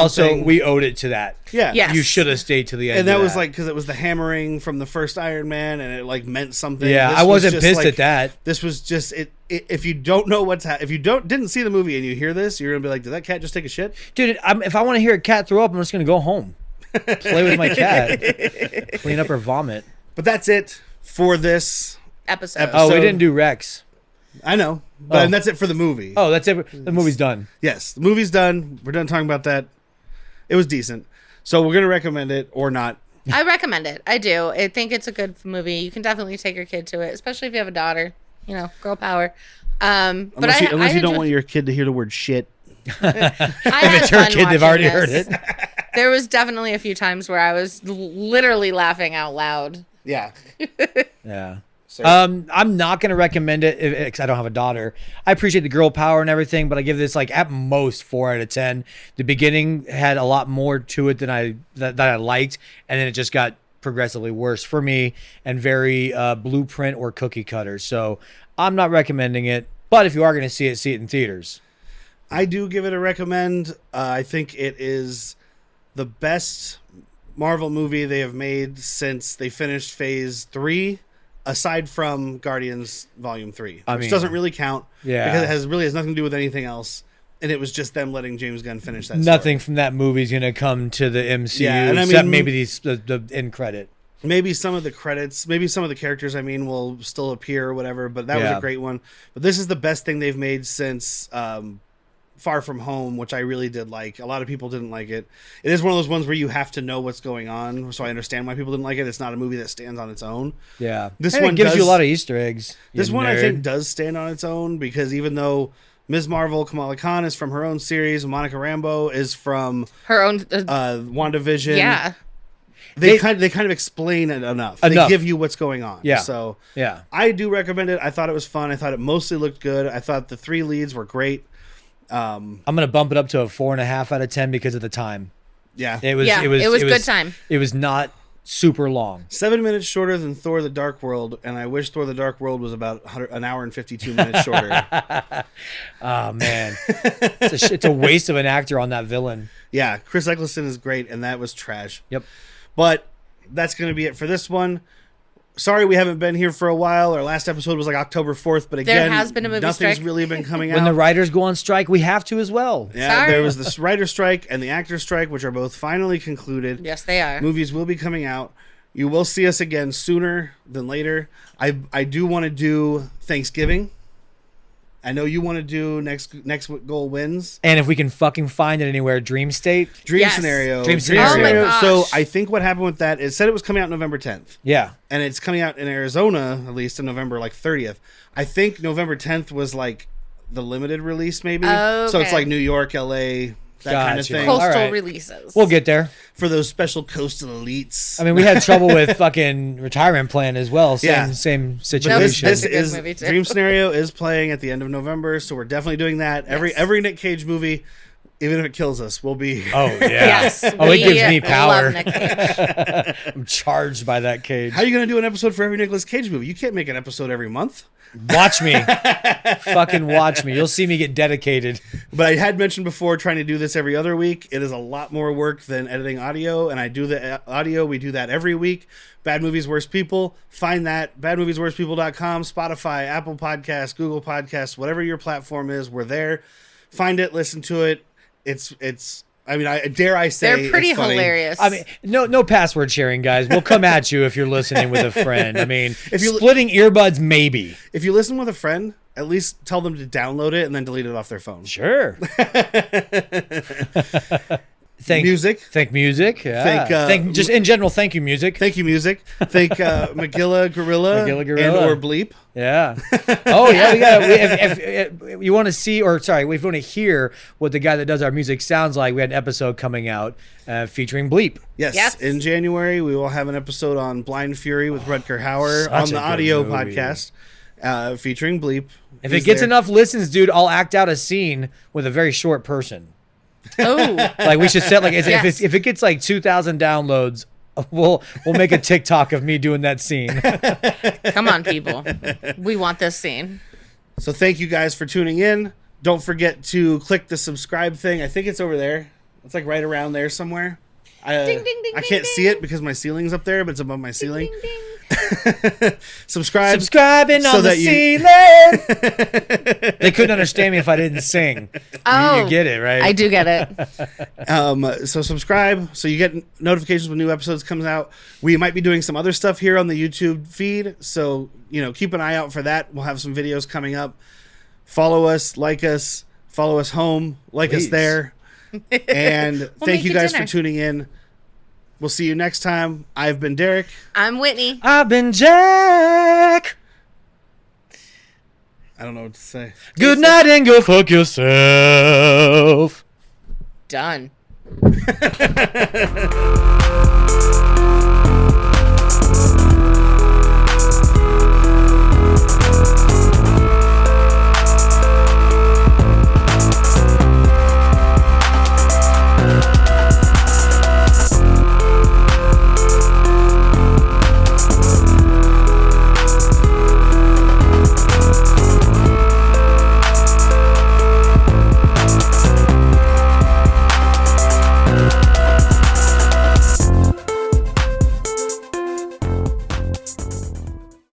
owed it to that. Yeah. Yes. You should have stayed to the end. And that was like, because it was the hammering from the first Iron Man, and it like meant something. Yeah, This I was wasn't just, pissed like, at that. This was just it. If you don't know if you didn't see the movie and you hear this, you're gonna be like, did that cat just take a shit? Dude, if I want to hear a cat throw up, I'm just gonna go home, play with my cat, clean up her vomit. But that's it for this episode. Oh, we didn't do Rex. I know, but that's it for the movie. Oh, that's it. The movie's done. Yes, the movie's done. We're done talking about that. It was decent, so we're gonna recommend it or not. I recommend it. I do. I think it's a good movie. You can definitely take your kid to it, especially if you have a daughter. You know, girl power. Unless you don't want your kid to hear the word shit. If it's her kid, they've already heard it. There was definitely a few times where I was literally laughing out loud. Yeah. Yeah. I'm not going to recommend it because I don't have a daughter. I appreciate the girl power and everything, but I give this like at most 4 out of 10. The beginning had a lot more to it than I liked, and then it just got progressively worse for me and very blueprint or cookie cutter. So I'm not recommending it, but if you are going to see it in theaters. I do give it a recommend. I think it is the best Marvel movie they have made since they finished Phase 3. Aside from Guardians Volume 3, which doesn't really count because it has nothing to do with anything else, and it was just them letting James Gunn finish that. Nothing story. from that movie is going to come to the MCU, except maybe the end credit. Maybe some of the credits, maybe some of the characters, will still appear or whatever. But that was a great one. But this is the best thing they've made since Far From Home, which I really did like. A lot of people didn't like it. It is one of those ones where you have to know what's going on, so I understand why people didn't like it. It's not a movie that stands on its own. Yeah. This one gives you a lot of Easter eggs. This one, I think, does stand on its own, because even though Ms. Marvel, Kamala Khan, is from her own series, Monica Rambeau is from her own WandaVision. Yeah. They kind of explain it enough. They give you what's going on. Yeah. So yeah, I do recommend it. I thought it was fun. I thought it mostly looked good. I thought the 3 leads were great. I'm gonna bump it up to a 4.5 out of 10 because of the time. Yeah, it was good time. It was not super long. 7 minutes shorter than Thor: The Dark World, and I wish Thor: The Dark World was about an hour and 52 minutes shorter. Oh man, it's a waste of an actor on that villain. Yeah, Chris Eccleston is great, and that was trash. Yep. But that's gonna be it for this one. Sorry we haven't been here for a while. Our last episode was like October 4th, but again, there has been a movie nothing's strike. really been coming out. When the writers go on strike, we have to as well. Yeah, Sorry. There was this writer strike and the actor strike, which are both finally concluded. Yes, they are. Movies will be coming out. You will see us again sooner than later. I do want to do Thanksgiving. I know you want to do next goal wins. And if we can fucking find it anywhere, Dream State. Yes. Scenario. Dream Scenario. Oh my gosh. So I think what happened with that, it said it was coming out November 10th. Yeah. And it's coming out in Arizona, at least in November 30th. I think November 10th was like the limited release, maybe. Okay. So it's like New York, LA, that kind of Gotcha. thing. Coastal All right. releases. We'll get there. For those special coastal elites. I mean, we had trouble with fucking Retirement Plan as well. Same situation. This a good is movie, too. Dream Scenario is playing at the end of November, so we're definitely doing that. Yes. Every Nick Cage movie, even if it kills us, we'll be. Oh yeah. Yes. Oh, it gives me we power. love Nick Cage. I'm charged by that cage. How are you going to do an episode for every Nicolas Cage movie? You can't make an episode every month. Watch me. Fucking watch me. You'll see me get dedicated. But I had mentioned before trying to do this every other week. It is a lot more work than editing audio, and I do the audio. We do that every week. Bad Movies, Worst People. Find that. badmoviesworstpeople.com, Spotify, Apple Podcasts, Google Podcasts, whatever your platform is, we're there. Find it, listen to it. It's I mean, dare I say They're pretty it's funny. hilarious. I mean, no password sharing, guys. We'll come at you if you're listening with a friend. I mean, If you- splitting earbuds, maybe. If you listen with a friend, at least tell them to download it and then delete it off their phone. Sure. Thank Music. Thank music. Yeah. Thank, just in general. Thank you, music. Thank you, music. Thank Magilla Gorilla, Magilla Gorilla. and or Bleep. Yeah. Oh yeah. We got. If you want to see, or sorry, if you want to hear what the guy that does our music sounds like, we had an episode coming out featuring Bleep. Yes. In January, we will have an episode on Blind Fury with Rutger Hauer Such on a the good audio movie. podcast. featuring Bleep. If it gets enough listens, dude, I'll act out a scene with a very short person. Oh, Like we should set like Yes. if it gets like 2,000 downloads, we'll make a TikTok of me doing that scene. come on, people. We want this scene. So thank you guys for tuning in. Don't forget to click the subscribe thing. I think it's over there. It's like right around there somewhere. Ding, ding, ding, I ding, can't see ding. it because my ceiling's up there, but it's above my ceiling. Ding, ding. so Subscribing on the that you- ceiling. They couldn't understand me if I didn't sing. Oh, You get it, right? I do get it. So subscribe so you get notifications when new episodes comes out. We might be doing some other stuff here on the YouTube feed, so keep an eye out for that. We'll have some videos coming up. Follow us, like us, follow us home, like us Please. there. And thank make you you guys dinner. for tuning in. We'll see you next time. I've been Derek. I'm Whitney. I've been Jack. I don't know what to say. Good night and go fuck yourself. Done.